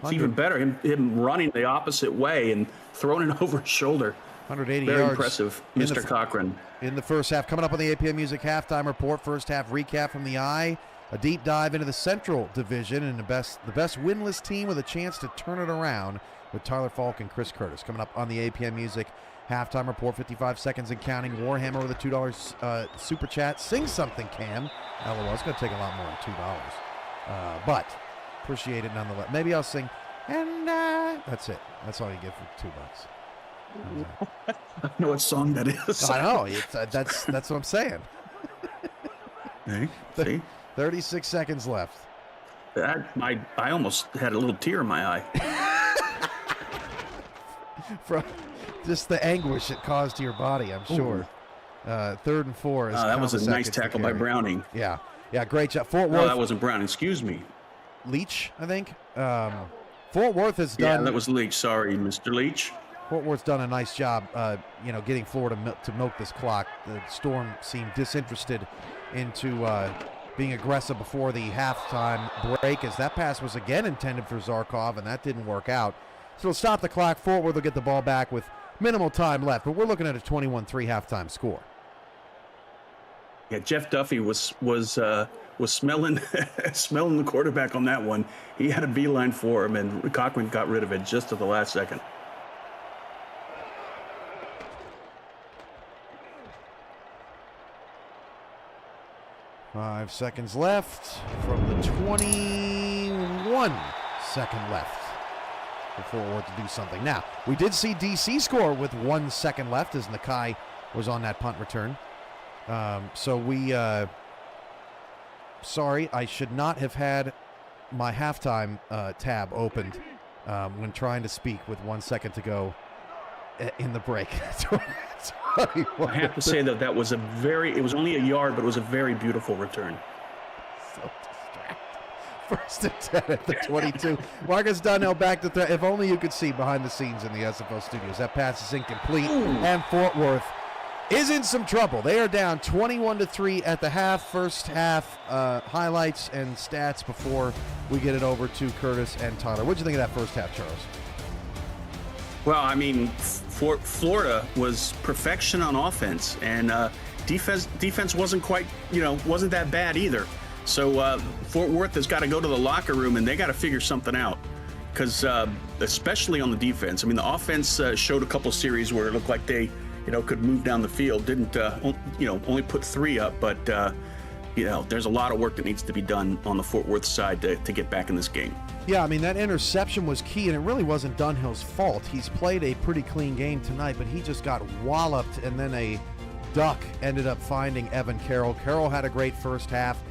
It's even better, him running the opposite way and throwing it over his shoulder. 180 Very yards. Impressive, Mr. Cochran. In the first half. Coming up on the APM Music halftime report, first half recap from the Eye. A deep dive into the Central Division and the best winless team with a chance to turn it around with Tyler Falk and Chris Curtis. Coming up on the APM Music halftime report, 55 seconds and counting. Warhammer with a $2 super chat. Sing something, Cam. LOL, it's going to take a lot more than $2. But appreciate it nonetheless. Maybe I'll sing, and that's it. That's all you get for $2. I know what song that is. I know. That's what I'm saying. Hey, see? 36 seconds left. I almost had a little tear in my eye. From just the anguish it caused to your body, I'm sure. 3rd and 4. That was a nice tackle by Browning. Yeah, great job. Fort Worth. No, that wasn't Browning. Excuse me. Leach, I think. Fort Worth has done. Yeah, that was Leach. Sorry, Mr. Leach. Fort Worth's done a nice job, getting Florida to milk this clock. The Storm seemed disinterested into being aggressive before the halftime break, as that pass was again intended for Zarkov, and that didn't work out. So it'll stop the clock. Fort Worth will get the ball back with minimal time left, but we're looking at a 21-3 halftime score. Yeah, Jeff Duffy was smelling smelling the quarterback on that one. He had a beeline for him, and Cochran got rid of it just at the last second. Five seconds left from the 21-second left for Fort Worth to do something. Now, we did see DC score with 1 second left as Nakai was on that punt return. Sorry, I should not have had my halftime tab opened when trying to speak with 1 second to go in the break. I have to say that was it was only a yard, but it was a very beautiful return. So distracted. First and 10 at the 22. Marcus Donnell back to throw. If only you could see behind the scenes in the SFL studios. That pass is incomplete, and Fort Worth is in some trouble. They are down 21-3 at the half. First half highlights and stats before we get it over to Curtis and Tyler. What did you think of that first half, Charles? Well, I mean, Florida was perfection on offense, and defense wasn't quite, wasn't that bad either. So Fort Worth has got to go to the locker room, and they got to figure something out. because especially on the defense. I mean, the offense showed a couple series where it looked like they, could move down the field. Didn't, only put 3 up, but there's a lot of work that needs to be done on the Fort Worth side to get back in this game. Yeah, I mean, that interception was key, and it really wasn't Dunhill's fault. He's played a pretty clean game tonight, but he just got walloped, and then a duck ended up finding Evan Carroll. Carroll had a great first half.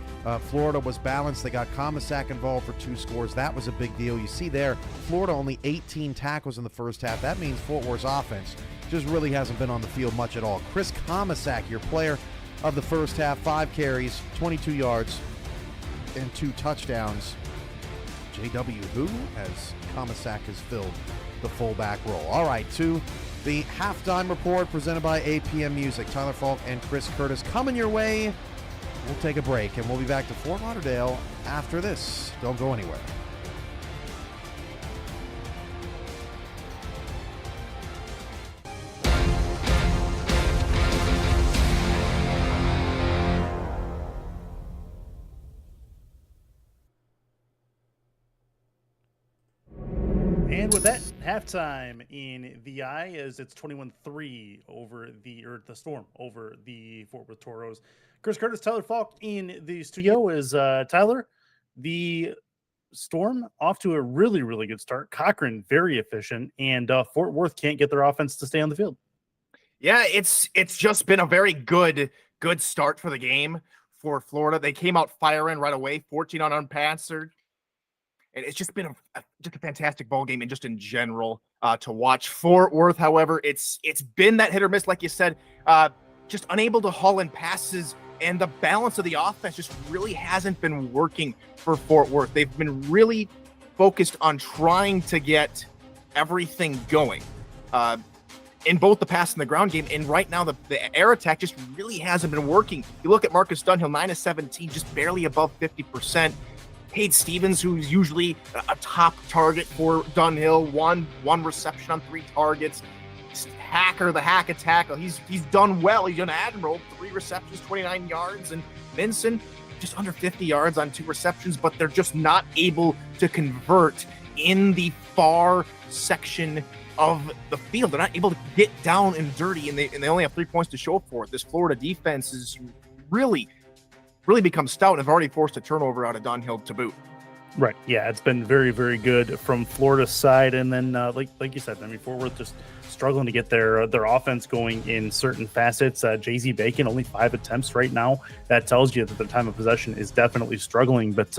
Florida was balanced. They got Comisac involved for 2 scores. That was a big deal. You see there, Florida only 18 tackles in the first half. That means Fort Worth's offense just really hasn't been on the field much at all. Chris Comisac, your player of the first half, 5 carries, 22 yards, and 2 touchdowns. JW who, as Comisac has filled the fullback role. All right, to the halftime report presented by APM Music. Tyler Falk and Chris Curtis coming your way. We'll take a break, and we'll be back to Fort Lauderdale after this. Don't go anywhere. And with that, halftime in VI as it's 21-3 over the Storm over the Fort Worth Toros. Chris Curtis, Tyler Falk in the studio is Tyler. The Storm off to a really, really good start. Cochran very efficient, and Fort Worth can't get their offense to stay on the field. Yeah, it's just been a very good start for the game for Florida. They came out firing right away, 14 on unanswered. And it's just been just a fantastic ball game, and just in general to watch. Fort Worth, however, it's been that hit or miss, like you said, just unable to haul in passes, and the balance of the offense just really hasn't been working for Fort Worth. They've been really focused on trying to get everything going in both the pass and the ground game, and right now the air attack just really hasn't been working. You look at Marcus Dunhill, 9 of 17, just barely above 50%. Hayden Stevens, who's usually a top target for Dunhill, one reception on 3 targets. Hacker, the hack attack, he's done well. He's done admirable. 3 receptions, 29 yards. And Vincent, just under 50 yards on 2 receptions, but they're just not able to convert in the far section of the field. They're not able to get down and dirty, and they only have 3 points to show for it. This Florida defense is really become stout and have already forced a turnover out of Dunhill to boot. Right. Yeah, it's been very, very good from Florida's side. And then, like you said, I mean, Fort Worth just struggling to get their offense going in certain facets. Jay-Z Bacon, only 5 attempts right now. That tells you that the time of possession is definitely struggling. But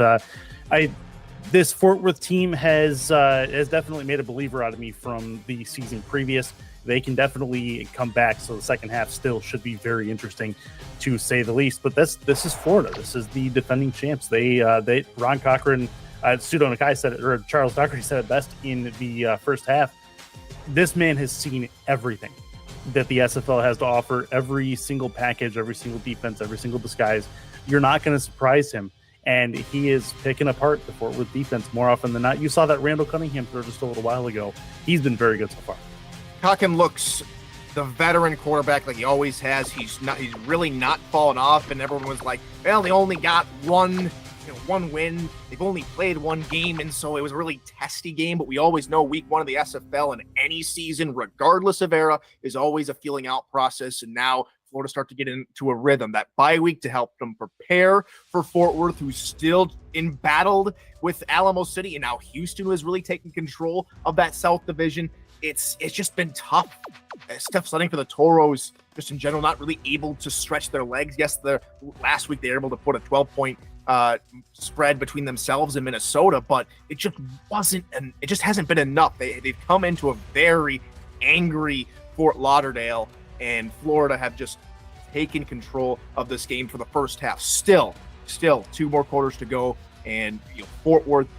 this Fort Worth team has definitely made a believer out of me from the season previous. They can definitely come back, so the second half still should be very interesting, to say the least. But this is Florida. This is the defending champs. They Ron Cochran, Pseudo Nakai said it, or Charles Doherty said it best in the first half. This man has seen everything that the SFL has to offer, every single package, every single defense, every single disguise. You're not going to surprise him. And he is picking apart the Fort Worth defense more often than not. You saw that Randall Cunningham throw just a little while ago. He's been very good so far. Cochran looks the veteran quarterback like he always has. He's really not fallen off, and everyone was like, well, they only got one win. They've only played 1 game, and so it was a really testy game. But we always know week 1 of the SFL in any season, regardless of era, is always a feeling out process. And now Florida start to get into a rhythm. That bye week to help them prepare for Fort Worth, who's still embattled with Alamo City, and now Houston, who has really taken control of that South Division. It's just been tough. Tough sledding for the Toros, just in general, not really able to stretch their legs. Yes, last week they were able to put a 12-point spread between themselves and Minnesota, but it just wasn't, and it just hasn't been enough. They've come into a very angry Fort Lauderdale, and Florida have just taken control of this game for the first half. Still 2 more quarters to go, and Fort Worth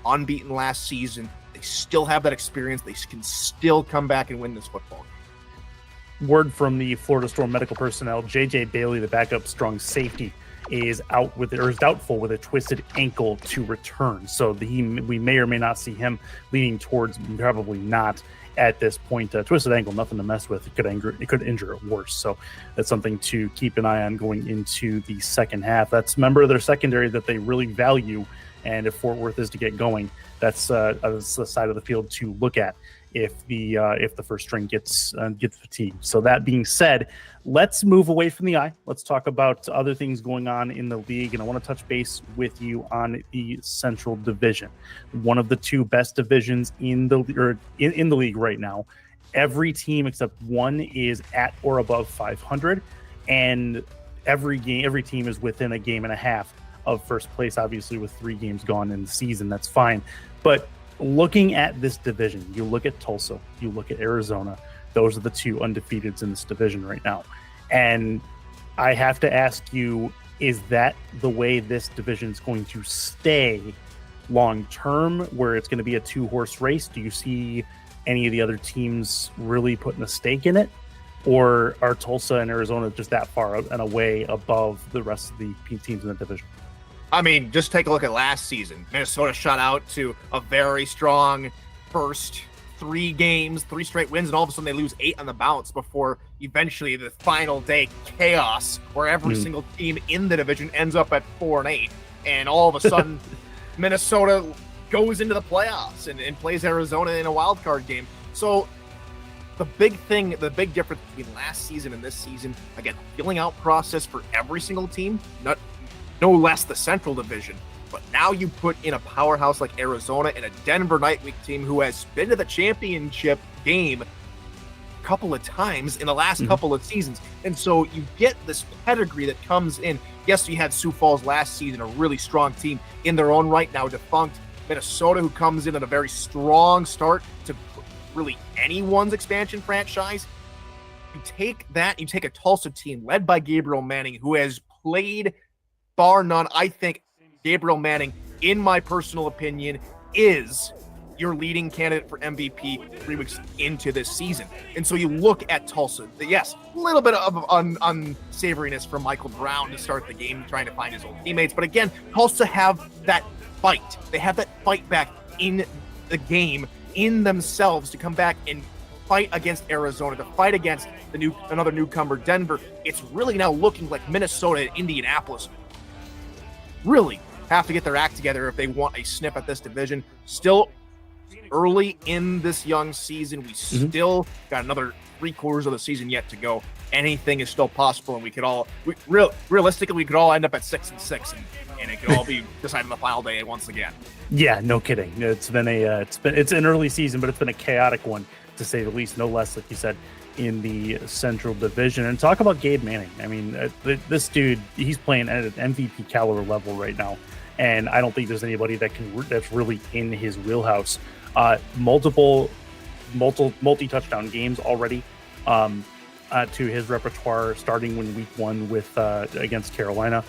unbeaten last season. They still have that experience. They can still come back and win this football game. Word from the Florida Storm medical personnel: J.J. Bailey, the backup strong safety, is doubtful with a twisted ankle to return. So we may or may not see him leaning towards probably not at this point. Twisted ankle, nothing to mess with. It could injure it worse. So that's something to keep an eye on going into the second half. That's a member of their secondary that they really value And if Fort Worth is to get going, that's the side of the field to look at if the first string gets fatigued. So that being said, let's move away from the eye. Let's talk about other things going on in the league, and I want to touch base with you on the Central Division, one of the two best divisions in the league right now. Every team except one is at or above 500, and every team is within a game and a half of first place. Obviously, with 3 games gone in the season, that's fine. But looking at this division, you look at Tulsa, you look at Arizona. Those are the 2 undefeateds in this division right now. And I have to ask you, is that the way this division is going to stay long term, where it's going to be a 2-horse race? Do you see any of the other teams really putting a stake in it? Or are Tulsa and Arizona just that far and away above the rest of the teams in the division? I mean, just take a look at last season. Minnesota shot out to a very strong first 3 games, 3 straight wins, and all of a sudden they lose 8 on the bounce before eventually the final day chaos where every single team in the division ends up at 4-8. And all of a sudden, Minnesota goes into the playoffs and plays Arizona in a wild card game. So the big difference between last season and this season, again, filling out process for every single team, no less the Central Division. But now you put in a powerhouse like Arizona and a Denver Nightwing team who has been to the championship game a couple of times in the last couple of seasons. And so you get this pedigree that comes in. Yes, you had Sioux Falls last season, a really strong team in their own right, now defunct. Minnesota, who comes in at a very strong start to really anyone's expansion franchise. You take that, you take a Tulsa team led by Gabriel Manning, who has played bar none. I think Gabriel Manning, in my personal opinion, is your leading candidate for MVP 3 weeks into this season. And so you look at Tulsa. Yes, a little bit of unsavoriness from Michael Brown to start the game, trying to find his old teammates. But again, Tulsa have that fight. They have that fight back in the game, in themselves, to come back and fight against Arizona, to fight against another newcomer, Denver. It's really now looking like Minnesota and Indianapolis really have to get their act together if they want a sniff at this division. Still early in this young season. We still got another 3 quarters of the season yet to go. Anything is still possible, and we could all realistically we could all end up at 6-6, and it could all be decided on the final day once again. Yeah, no kidding. It's an early season, but it's been a chaotic one, to say the least. No less, like you said, in the Central Division. And talk about Gabe Manning. I mean, this dude, he's playing at an MVP caliber level right now, and I don't think there's anybody that's really in his wheelhouse. Multi-touchdown games already to his repertoire, starting when week 1 with against Carolina.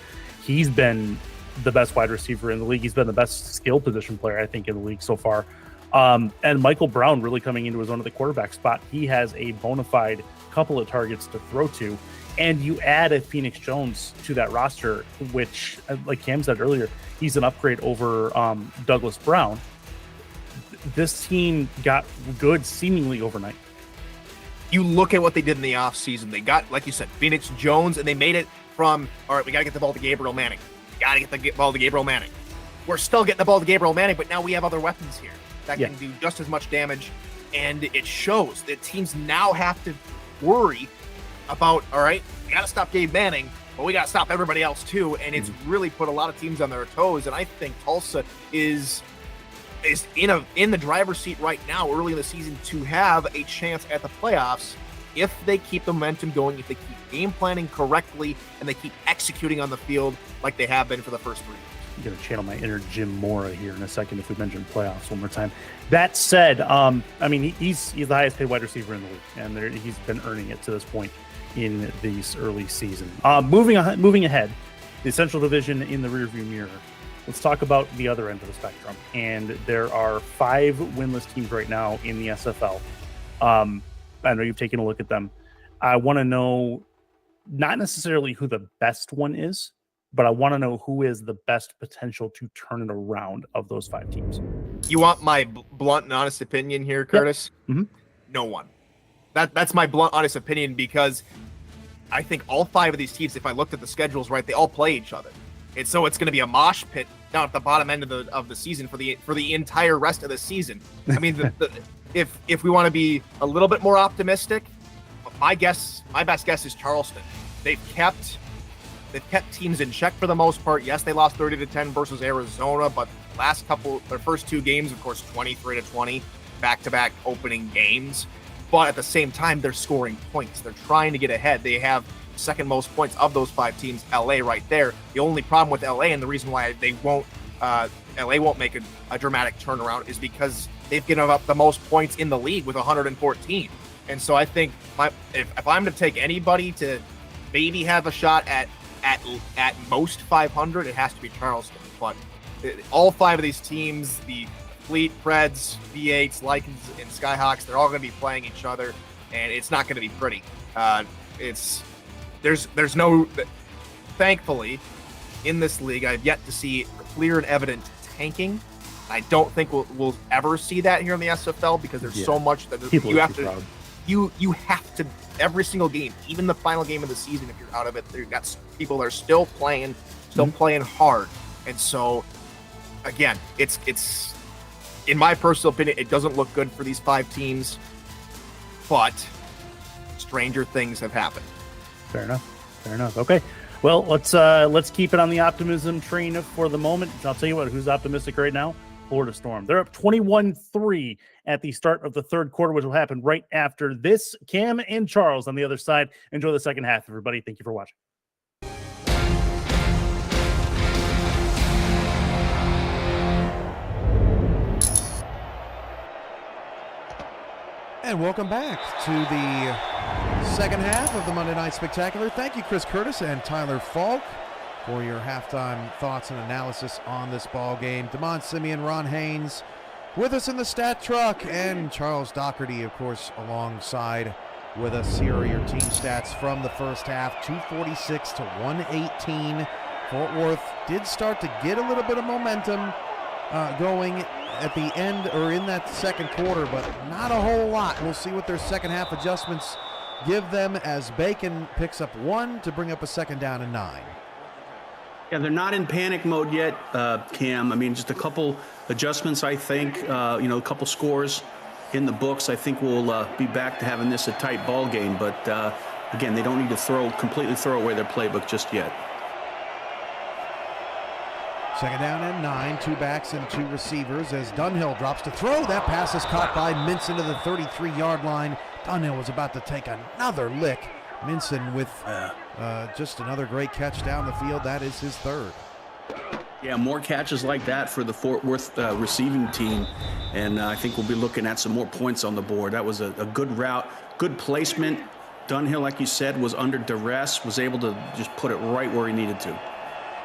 He's been the best wide receiver in the league. He's been the best skill position player, I think, in the league so far. And Michael Brown really coming into his own at the quarterback spot. He has a bona fide couple of targets to throw to. And you add a Phoenix Jones to that roster, which, like Cam said earlier, he's an upgrade over Douglas Brown. This team got good seemingly overnight. You look at what they did in the offseason. They got, like you said, Phoenix Jones, and they made it from, all right, we got to get the ball to Gabriel Manning. We're still getting the ball to Gabriel Manning, but now we have other weapons here that can do just as much damage, and it shows that teams now have to worry about, all right, we got to stop Gabe Manning, but we got to stop everybody else too, and it's really put a lot of teams on their toes. And I think Tulsa is in the driver's seat right now, early in the season, to have a chance at the playoffs if they keep the momentum going, if they keep game planning correctly, and they keep executing on the field like they have been for the first 3 years. I'm going to channel my inner Jim Mora here in a second if we mention playoffs one more time. That said, I mean, he's the highest paid wide receiver in the league, and he's been earning it to this point in this early season. Moving ahead, the Central Division in the rearview mirror. Let's talk about the other end of the spectrum. And there are 5 winless teams right now in the SFL. I know you've taken a look at them. I want to know not necessarily who the best one is, but I want to know who is the best potential to turn it around of those 5 teams. You want my blunt and honest opinion here, Curtis? Yep. No one. That's my blunt, honest opinion, because I think all 5 of these teams, if I looked at the schedules right, they all play each other. And so it's going to be a mosh pit down at the bottom end of the season for the entire rest of the season. I mean, if we want to be a little bit more optimistic, my best guess is Charleston. They've kept teams in check for the most part. Yes, they lost 30-10 versus Arizona, but their first 2 games, of course, 23-20, back-to-back opening games. But at the same time, they're scoring points. They're trying to get ahead. They have second most points of those 5 teams. LA right there. The only problem with LA, and the reason why LA won't make a dramatic turnaround, is because they've given up the most points in the league with 114. And so I think if I'm to take anybody to maybe have a shot at most 500, it has to be Charleston. But all 5 of these teams, the Fleet, Preds, V8s, Lycans, and Skyhawks, they're all going to be playing each other, and it's not going to be pretty. There's no, thankfully, in this league, I've yet to see clear and evident tanking. I don't think we'll ever see that here in the SFL, because there's so much that you have to. You have to, every single game, even the final game of the season, if you're out of it, you've got people that are still playing hard. And so, again, it's in my personal opinion, it doesn't look good for these 5 teams, but stranger things have happened. Fair enough. Okay. Well, let's keep it on the optimism train for the moment. I'll tell you what, who's optimistic right now? Florida Storm. They're up 21-3 at the start of the third quarter, which will happen right after this. Cam and Charles on the other side. Enjoy the second half, everybody. Thank you for watching. And welcome back to the second half of the Monday Night Spectacular. Thank you, Chris Curtis and Tyler Falk, for your halftime thoughts and analysis on this ball game. Damon Simeon, Ron Haynes with us in the stat truck, and Charles Doherty, of course, alongside with us. Here are your team stats from the first half: 246 to 118. Fort Worth did start to get a little bit of momentum going at the end, or in that second quarter, but not a whole lot. We'll see what their second half adjustments give them, as Bacon picks up 1 to bring up a second down and 9. Yeah, they're not in panic mode yet, Cam. I mean, just a couple adjustments, I think. A couple scores in the books. I think we'll be back to having this a tight ball game. But, again, they don't need to completely throw away their playbook just yet. Second down and 9, 2 backs and 2 receivers as Dunhill drops to throw. That pass is caught by Minson to the 33-yard line. Dunhill was about to take another lick. Minson with just another great catch down the field. That is his third. Yeah, more catches like that for the Fort Worth receiving team, and I think we'll be looking at some more points on the board. That was a good route, good placement. Dunhill, like you said, was under duress, was able to just put it right where he needed to.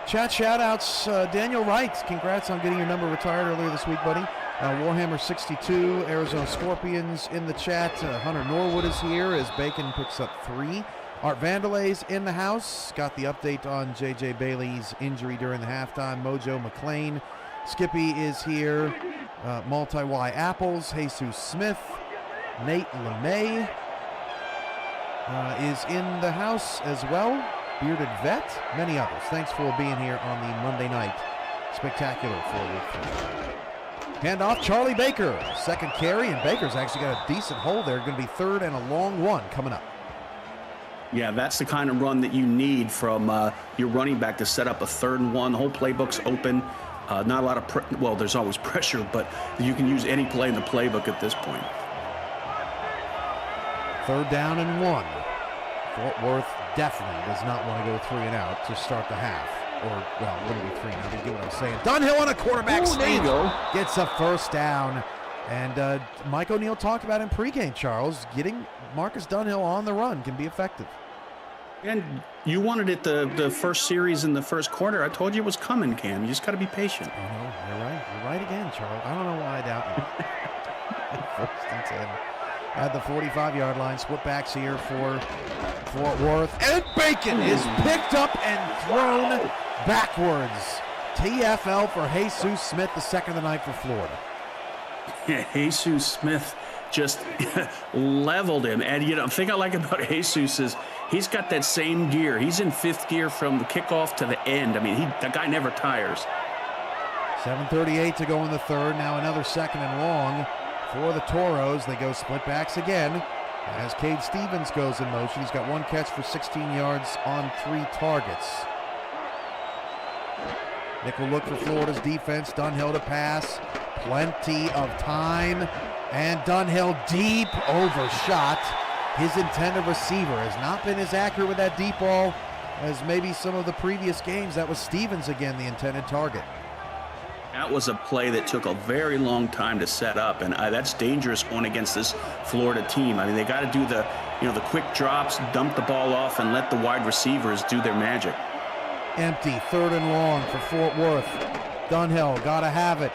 Chat shout-outs, Daniel Wright, congrats on getting your number retired earlier this week, buddy. Warhammer 62, Arizona Scorpions in the chat. Hunter Norwood is here as Bacon picks up 3. Art Vandelay's in the house. Got the update on J.J. Bailey's injury during the halftime. Mojo McLean. Skippy is here. Multi-Y Apples. Jesus Smith. Nate LeMay is in the house as well. Bearded Vet. Many others. Thanks for being here on the Monday Night Spectacular for handoff, Charlie Baker. Second carry, and Baker's actually got a decent hole there. Going to be third and a long one coming up. Yeah, that's the kind of run that you need from your running back to set up a 3rd and 1. The whole playbook's open. Not a lot of there's always pressure, but you can use any play in the playbook at this point. 3rd down and 1. Fort Worth definitely does not want to go 3 and out to start the half. Or, well, it wouldn't be 3 now. You get what I'm saying. Dunhill on a quarterback sneak. Gets a first down. And Mike O'Neill talked about in pregame, Charles, getting Marcus Dunhill on the run can be effective. And you wanted it the first series in the first quarter. I told you it was coming, Cam. You just got to be patient. Oh, no, you're right. You're right again, Charles. I don't know why I doubt you. First and 10. At the 45-yard line, split backs here for Fort Worth. And Bacon is picked up and thrown backwards. TFL for Jesus Smith, the second of the night for Florida. Yeah, Jesus Smith just leveled him. And, the thing I like about Jesus is he's got that same gear. He's in 5th gear from the kickoff to the end. I mean, that guy never tires. 7:38 to go in the third. Now another 2nd and long for the Toros. They go split backs again as Cade Stevens goes in motion. He's got 1 catch for 16 yards on 3 targets. Nickel look for Florida's defense. Dunhill to pass. Plenty of time. And Dunhill deep, overshot. His intended receiver has not been as accurate with that deep ball as maybe some of the previous games. That was Stevens again, the intended target. That was a play that took a very long time to set up, and that's dangerous going against this Florida team. I mean, they got to do the quick drops, dump the ball off, and let the wide receivers do their magic. Empty, 3rd and long for Fort Worth. Dunhill got to have it.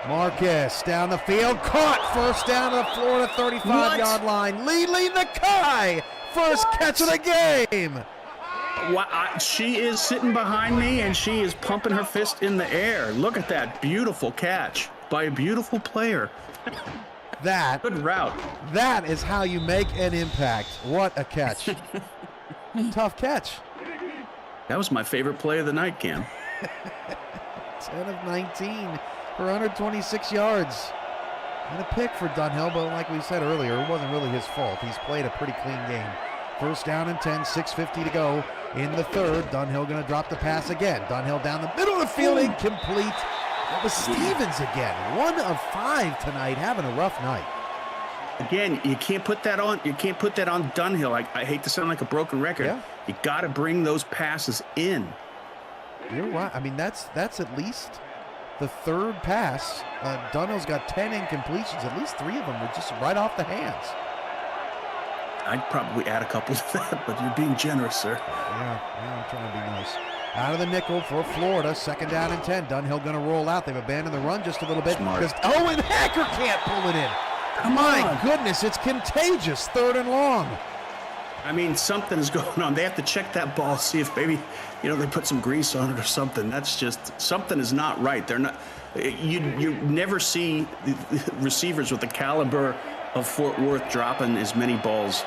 Marcus down the field, caught. 1st down to the Florida 35-yard line. Lee Nakai, first catch of the game. She is sitting behind me, and she is pumping her fist in the air. Look at that beautiful catch by a beautiful player. Good route. That is how you make an impact. What a catch. Tough catch. That was my favorite play of the night, Cam. 10 of 19 for 126 yards. And a pick for Dunhill, but like we said earlier, it wasn't really his fault. He's played a pretty clean game. 1st down and 10, 6:50 to go in the third. Dunhill going to drop the pass again. Dunhill down the middle of the field, incomplete. That was Stevens again. 1 of 5 tonight, having a rough night. Again, you can't put that on. You can't put that on Dunhill. I hate to sound like a broken record. Yeah. You got to bring those passes in. You're right. I mean, that's at least the 3rd pass. Dunhill's got 10 incompletions. At least 3 of them were just right off the hands. I'd probably add a couple to that, but you're being generous, sir. Yeah, I'm trying to be nice. Out of the nickel for Florida, 2nd down and 10. Dunhill going to roll out. They've abandoned the run just a little bit. Smart. And Hacker can't pull it in. My goodness, it's contagious. 3rd and long. I mean, something is going on. They have to check that ball, see if maybe, they put some grease on it or something. That's just, something is not right. They're not, you never see receivers with the caliber of Fort Worth dropping as many balls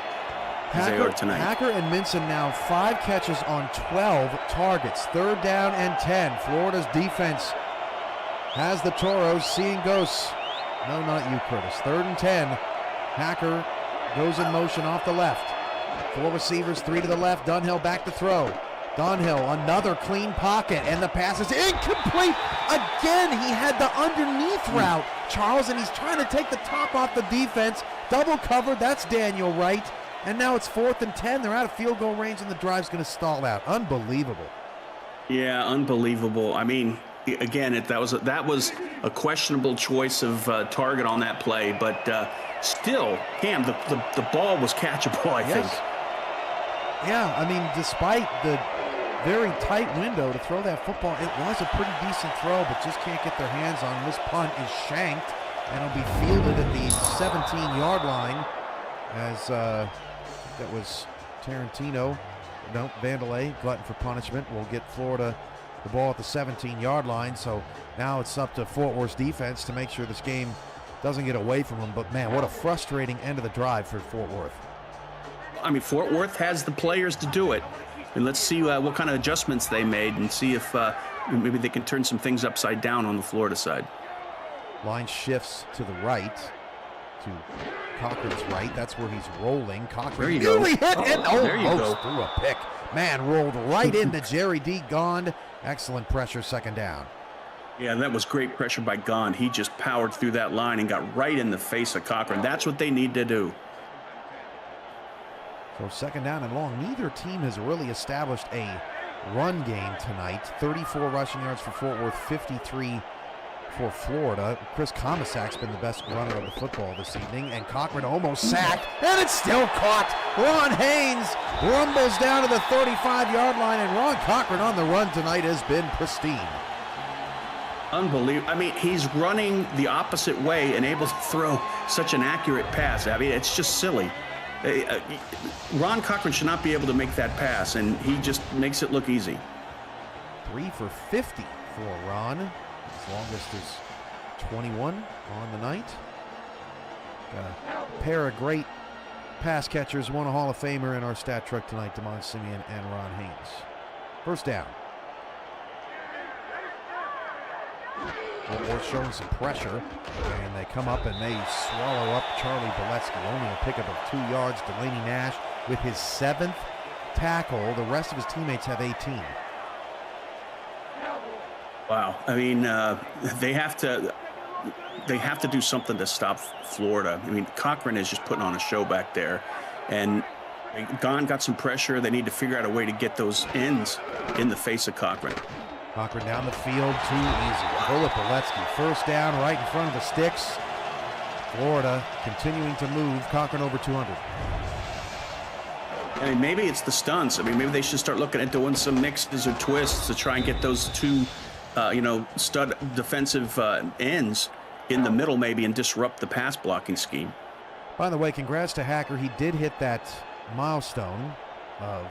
as they are tonight. Hacker and Minson now 5 catches on 12 targets. 3rd down and 10. Florida's defense has the Toros seeing ghosts. No, not you, Curtis. 3rd and 10. Hacker goes in motion off the left. 4 receivers, 3 to the left. Dunhill back to throw. Dunhill, another clean pocket, and the pass is incomplete. Again, he had the underneath route, Charles, and he's trying to take the top off the defense. Double covered, that's Daniel Wright. And now it's 4th and 10. They're out of field goal range, and the drive's going to stall out. Unbelievable. Yeah, unbelievable. I mean, again, that was a questionable choice of target on that play, but still, Cam, the ball was catchable, I think. Yeah, I mean, despite the very tight window to throw that football, it was a pretty decent throw, but just can't get their hands on it. This punt is shanked, and it'll be fielded at the 17-yard line as that was Tarantino. No, Vandalay, glutton for punishment, will get Florida the ball at the 17-yard line. So now it's up to Fort Worth's defense to make sure this game doesn't get away from them. But, man, what a frustrating end of the drive for Fort Worth. I mean, Fort Worth has the players to do it. And let's see what kind of adjustments they made and see if maybe they can turn some things upside down on the Florida side. Line shifts to the right, to Cochran's right. That's where he's rolling. Cochran nearly hit and almost threw a pick. Man, rolled right into Jerry D. Gond. Excellent pressure, 2nd down. Yeah, that was great pressure by Gond. He just powered through that line and got right in the face of Cochran. That's what they need to do. So 2nd down and long. Neither team has really established a run game tonight. 34 rushing yards for Fort Worth, 53 for Florida. Chris Comasac's been the best runner of the football this evening, and Cochran almost sacked, and it's still caught. Ron Haynes rumbles down to the 35-yard line, and Ron Cochran on the run tonight has been pristine. Unbelievable. I mean, he's running the opposite way and able to throw such an accurate pass. I mean, it's just silly. Ron Cochran should not be able to make that pass, and he just makes it look easy. 3 for 50 for Ron. His longest is 21 on the night. Got a pair of great pass catchers, one a Hall of Famer in our stat truck tonight, Damon Simeon and Ron Haynes. 1st down. Fort Worth showing some pressure, and they come up and they swallow up Charlie Boletsky. Only a pickup of 2 yards. Delaney Nash with his 7th tackle. The rest of his teammates have 18. Wow. I mean, they have to do something to stop Florida. I mean, Cochran is just putting on a show back there, and Gone got some pressure. They need to figure out a way to get those ends in the face of Cochran. Cochran down the field, too easy. Bullet Boletsky, first down right in front of the sticks. Florida continuing to move. Cochran over 200. I mean, maybe it's the stunts. I mean, maybe they should start looking at doing some mixes or twists to try and get those two, stud defensive ends in the middle maybe and disrupt the pass blocking scheme. By the way, congrats to Hacker. He did hit that milestone of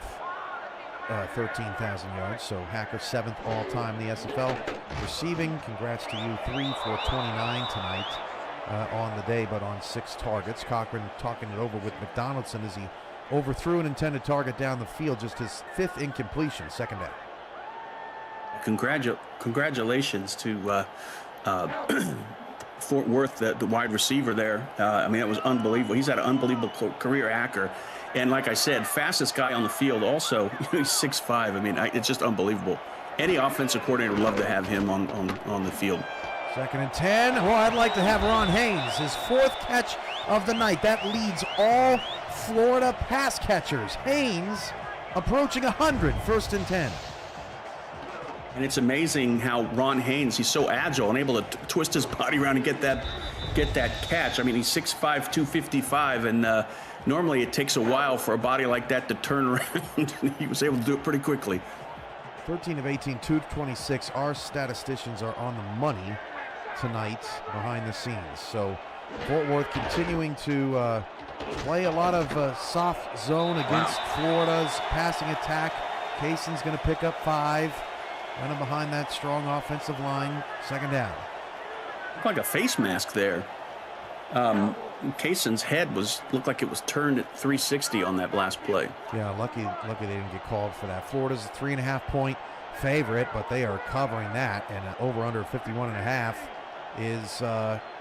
13,000 yards. So Hacker 7th all-time in the SFL. Receiving, congrats to you. 3 for 29 tonight on the day, but on 6 targets. Cochran talking it over with McDonaldson as he overthrew an intended target down the field, just his 5th incompletion, 2nd down. Congratulations to Fort Worth, the wide receiver there. I mean, that was unbelievable. He's had an unbelievable career, Hacker. And like I said, fastest guy on the field also. He's 6'5". I mean, it's just unbelievable. Any offensive coordinator would love to have him on the field. 2nd and 10. Well, I'd like to have Ron Haynes, his 4th catch of the night. That leads all Florida pass catchers. Haynes approaching 100, 1st and 10. And it's amazing how Ron Haynes, he's so agile and able to twist his body around and get that catch. I mean, he's 6'5", 255, and normally it takes a while for a body like that to turn around. He was able to do it pretty quickly. 13 of 18, 226. Our statisticians are on the money tonight behind the scenes. So Fort Worth continuing to play a lot of soft zone against Florida's passing attack. Cayson's going to pick up 5. Running behind that strong offensive line. 2nd down. Looked like a face mask there. Cayson's head looked like it was turned at 360 on that last play. Yeah, lucky they didn't get called for that. Florida's a 3.5-point favorite, but they are covering that, and over under 51.5 is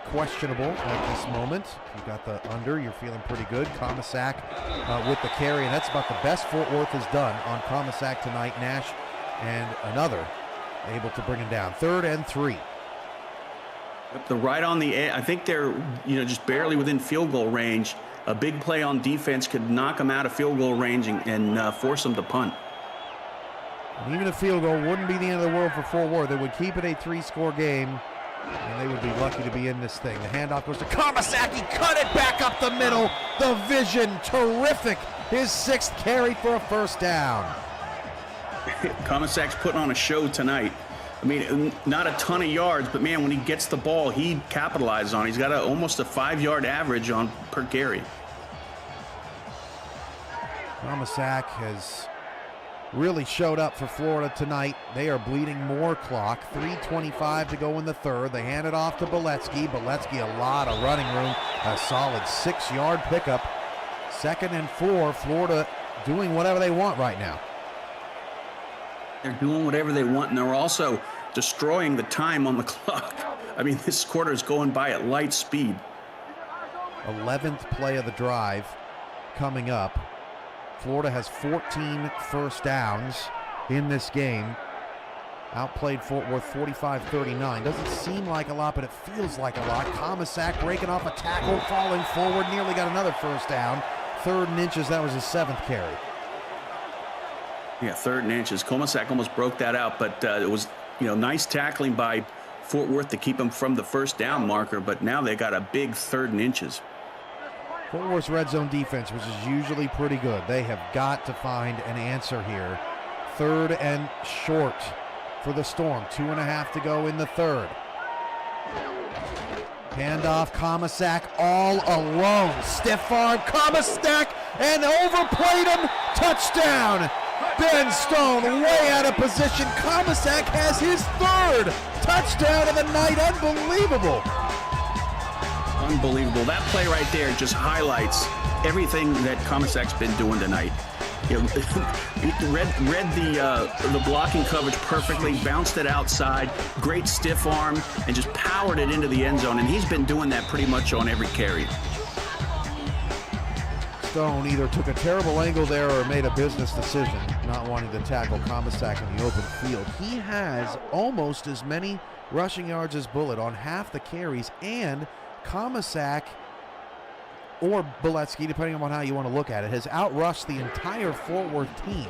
questionable at this moment. If you got the under, you're feeling pretty good. Comisac with the carry, and that's about the best Fort Worth has done on Comisac tonight. Nash and another able to bring him down. 3rd and 3. They're right on the edge. I think they're just barely within field goal range. A big play on defense could knock them out of field goal range and force them to punt. And even a field goal wouldn't be the end of the world for Fort Worth. They would keep it a 3-score game, and they would be lucky to be in this thing. The handoff goes to Comisac. He cut it back up the middle. The vision, terrific. His 6th carry for a 1st down. Comisac's putting on a show tonight. I mean, not a ton of yards, but man, when he gets the ball, he capitalizes on it. He's got almost a 5-yard average per carry. Comisac has really showed up for Florida tonight. They are bleeding more clock. 3:25 to go in the 3rd. They hand it off to Boletsky. Boletsky, a lot of running room. A solid 6-yard pickup. 2nd and 4. Florida doing whatever they want right now. They're doing whatever they want, and they're also destroying the time on the clock. I mean, this quarter is going by at light speed. 11th play of the drive coming up. Florida has 14 first downs in this game. Outplayed Fort Worth 45-39. Doesn't seem like a lot, but it feels like a lot. Comisac breaking off a tackle, falling forward, nearly got another 1st down. 3rd and inches, that was his 7th carry. Yeah, 3rd and inches. Comisac almost broke that out, but it was, nice tackling by Fort Worth to keep him from the 1st down marker, but now they got a big 3rd and inches. Fort Worth's red zone defense, which is usually pretty good. They have got to find an answer here. 3rd and short for the Storm. 2.5 to go in the 3rd. Handoff, Comisac all alone. Stiff arm, Comisac, and overplayed him. Touchdown. Ben Stone way out of position. Comisac has his 3rd touchdown of the night. Unbelievable. Unbelievable. That play right there just highlights everything that Comisac's been doing tonight. You know, he read the blocking coverage perfectly, bounced it outside, great stiff arm, and just powered it into the end zone. And he's been doing that pretty much on every carry. Stone either took a terrible angle there or made a business decision, not wanting to tackle Comisac in the open field. He has almost as many rushing yards as Bullet on half the carries, and Comisac or Boletsky, depending on how you want to look at it, has outrushed the entire Fort Worth team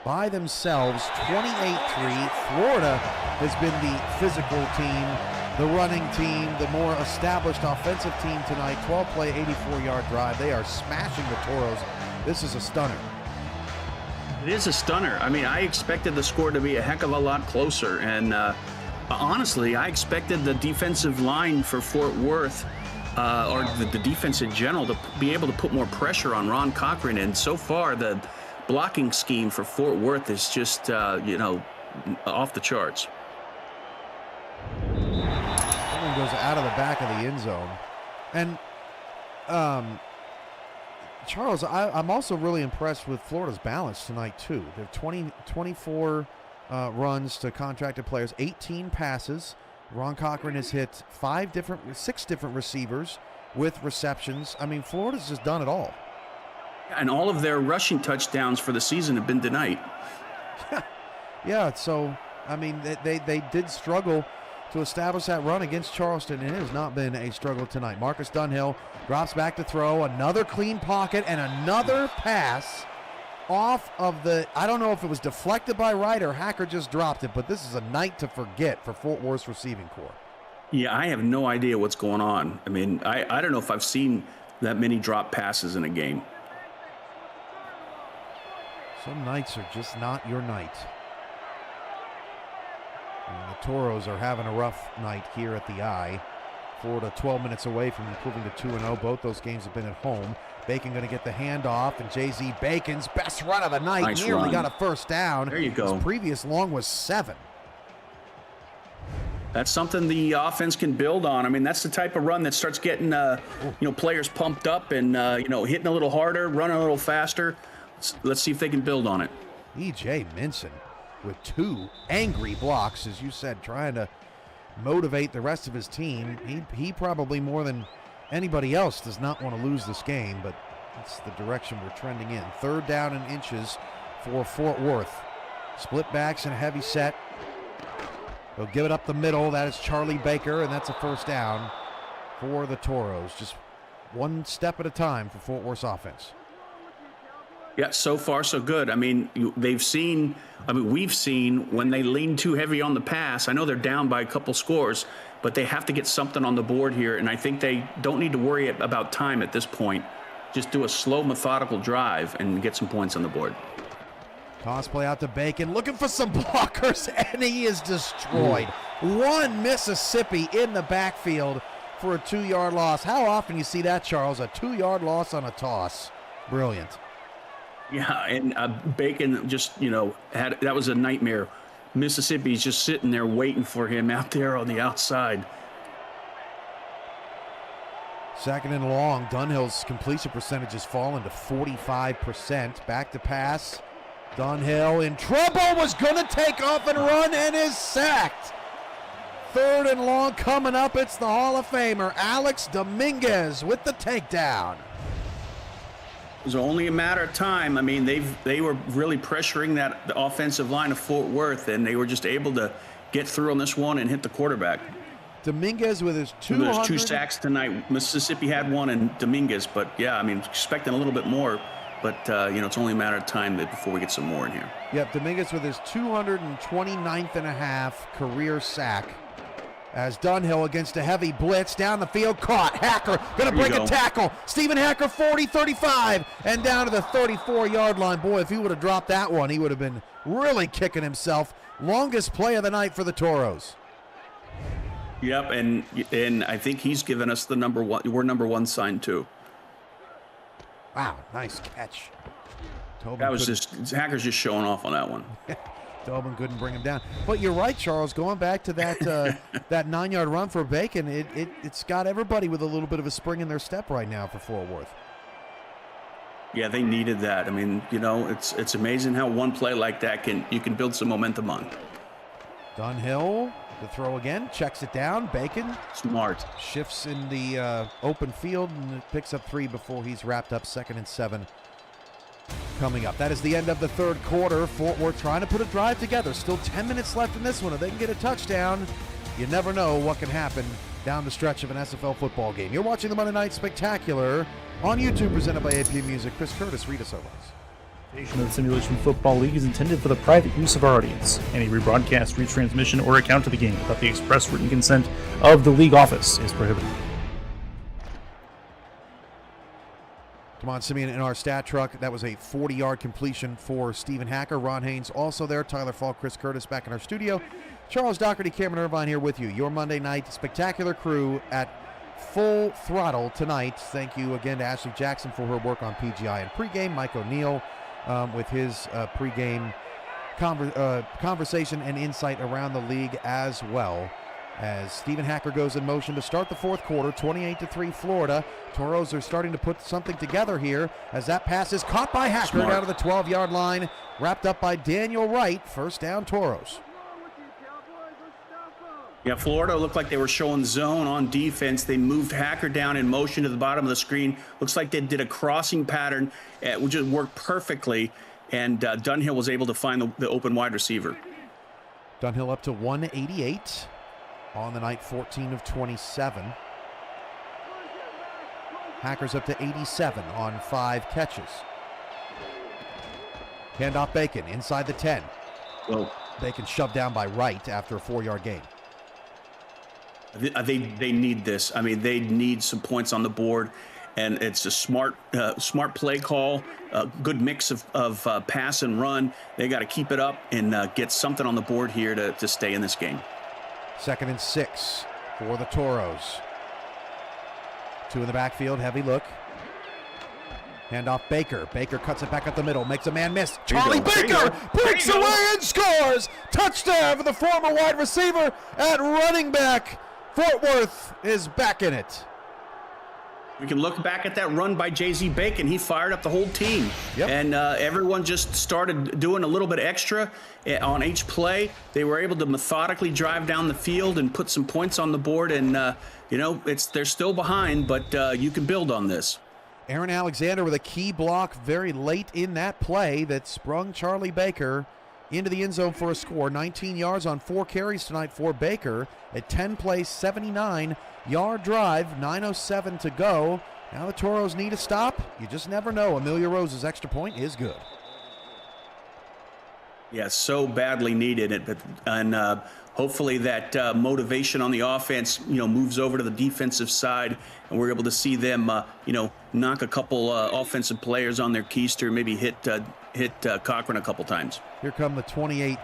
by themselves, 28-3. Florida has been the physical team, the running team, the more established offensive team tonight. 12-play, 84-yard drive. They are smashing the Toros. This is a stunner. It is a stunner. I mean, I expected the score to be a heck of a lot closer, and honestly, I expected the defensive line for Fort Worth or the defense in general to be able to put more pressure on Ron Cochran, and so far the blocking scheme for Fort Worth is just, off the charts. Someone goes out of the back of the end zone. And, Charles, I'm also really impressed with Florida's balance tonight, too. They're 24 runs to contracted players, 18 passes. Ron Cochran has hit 6 different receivers with receptions. I mean, Florida's just done it all. And all of their rushing touchdowns for the season have been tonight. Yeah, so, I mean, they did struggle to establish that run against Charleston, and it has not been a struggle tonight. Marcus Dunhill drops back to throw, another clean pocket, and another pass off of the, I don't know if it was deflected by Wright or Hacker just dropped it, but this is a night to forget for Fort Worth's receiving corps. Yeah, I have no idea what's going on. I mean, I don't know if I've seen that many drop passes in a game. Some nights are just not your night. And the Toros are having a rough night here at the I. Florida 12 minutes away from improving to 2-0. Both those games have been at home. Bacon going to get the handoff, and Jay-Z Bacon's best run of the night. Nice nearly run. got a first down. There you go. His previous long was 7. That's something the offense can build on. I mean, that's the type of run that starts getting, players pumped up and, hitting a little harder, running a little faster. Let's see if they can build on it. E.J. Minson with 2 angry blocks, as you said, trying to motivate the rest of his team. He probably more than anybody else does not want to lose this game, but it's the direction we're trending in. 3rd down and inches for Fort Worth. Split backs and a heavy set. They'll give it up the middle. That is Charlie Baker, and that's a first down for the Toros. Just one step at a time for Fort Worth's offense. Yeah, so far so good. I mean, we've seen when they lean too heavy on the pass. I know they're down by a couple scores, but they have to get something on the board here, and I think they don't need to worry about time at this point. Just do a slow, methodical drive and get some points on the board. Toss play out to Bacon, looking for some blockers, and he is destroyed. One Mississippi in the backfield for a 2-yard loss. How often you see that, Charles? A 2-yard loss on a toss. Brilliant. Yeah, and Bacon just, that was a nightmare. Mississippi's just sitting there waiting for him out there on the outside. 2nd and long. Dunhill's completion percentage has fallen to 45%. Back to pass. Dunhill in trouble, was going to take off and run, and is sacked. 3rd and long coming up. It's the Hall of Famer, Alex Dominguez, with the takedown. It was only a matter of time. I mean, they were really pressuring the offensive line of Fort Worth, and they were just able to get through on this one and hit the quarterback. Dominguez with his 200. There's 2 sacks tonight. Mississippi had 1 and Dominguez, but yeah, I mean, expecting a little bit more, but it's only a matter of time before we get some more in here. Yep, Dominguez with his 229th and a half career sack. As Dunhill against a heavy blitz down the field, caught. Hacker going to break a tackle. Stephen Hacker 40-35 and down to the 34-yard line. Boy, if he would have dropped that one, he would have been really kicking himself. Longest play of the night for the Toros. Yep, and I think he's given us the number 1. We're number 1 sign too. Wow, nice catch. That was Hacker's just showing off on that one. Tobin couldn't bring him down. But you're right, Charles. Going back to that that 9-yard run for Bacon, it's got everybody with a little bit of a spring in their step right now for Fort Worth. Yeah, they needed that. I mean, you know, it's amazing how one play like that you can build some momentum on. Dunhill, the throw again, checks it down. Bacon Smart. shifts in the open field and picks up 3 before he's wrapped up. 2nd and 7 coming up. That is the end of the third quarter. Fort Worth trying to put a drive together. Still 10 minutes left in this one. If they can get a touchdown, you never know what can happen down the stretch of an SFL football game. You're watching the Monday Night Spectacular on YouTube, presented by AP Music. Chris Curtis, read us over. The Simulation Football League is intended for the private use of our audience. Any rebroadcast, retransmission, or account of the game without the express written consent of the league office is prohibited. Come on, Simeon, in our stat truck, that was a 40-yard completion for Stephen Hacker. Ron Haynes also there. Tyler Falk, Chris Curtis back in our studio. Charles Doherty, Cameron Irvine here with you. Your Monday Night Spectacular crew at full throttle tonight. Thank you again to Ashley Jackson for her work on PGI and pregame. Mike O'Neill with his pregame conversation and insight around the league as well. As Stephen Hacker goes in motion to start the fourth quarter, 28-3 Florida. Toros are starting to put something together here as that pass is caught by Hacker down to the 12-yard line, wrapped up by Daniel Wright. First down, Toros. Yeah, Florida looked like they were showing zone on defense. They moved Hacker down in motion to the bottom of the screen. Looks like they did a crossing pattern, which just worked perfectly, and Dunhill was able to find the open wide receiver. Dunhill up to 188 on the night, 14 of 27. Hackers up to 87 on 5 catches. Handoff Bacon inside the 10. Whoa. Bacon shoved down by Wright after a 4-yard gain. They need this. I mean, they need some points on the board, and it's a smart play call, a good mix of pass and run. They got to keep it up and get something on the board here to stay in this game. 2nd and 6 for the Toros. 2 in the backfield, heavy look. Handoff Baker. Baker cuts it back up the middle, makes a man miss. Charlie Baker breaks away and scores! Touchdown for the former wide receiver at running back. Fort Worth is back in it. We can look back at that run by J.Z. Bacon. He fired up the whole team. Yep. And everyone just started doing a little bit extra on each play. They were able to methodically drive down the field and put some points on the board. And, they're still behind, but you can build on this. Aaron Alexander with a key block very late in that play that sprung Charlie Baker into the end zone for a score. 19 yards on 4 carries tonight for Baker. A 10-play, 79-yard drive, 9:07 to go. Now the Toros need a stop. You just never know. Amelia Rose's extra point is good. Yeah, so badly needed it, and hopefully that motivation on the offense, moves over to the defensive side, and we're able to see them, knock a couple offensive players on their keister, maybe hit Cochran a couple times. Here come the 28-3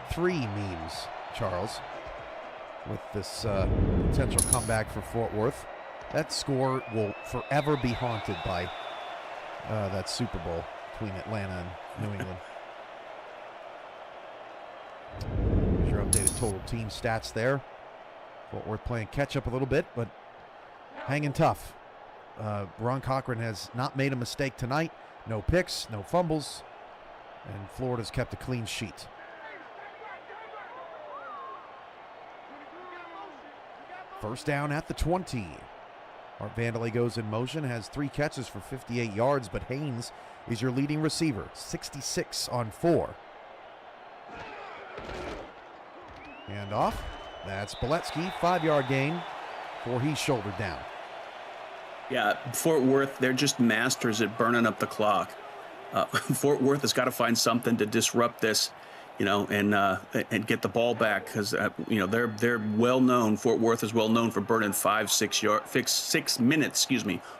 memes, Charles, with this potential comeback for Fort Worth. That score will forever be haunted by that Super Bowl between Atlanta and New England. Here's your updated total team stats there. Fort Worth playing catch up a little bit, but hanging tough. Ron Cochran has not made a mistake tonight. No picks, no fumbles, and Florida's kept a clean sheet. First down at the 20. Art Vandalay goes in motion, has 3 catches for 58 yards, but Haynes is your leading receiver, 66 on 4. Hand off. That's Boletsky, 5-yard gain before he's shouldered down. Yeah, Fort Worth, they're just masters at burning up the clock. Fort Worth has got to find something to disrupt this, and get the ball back, because they're well known. Fort Worth is well known for burning 6 minutes,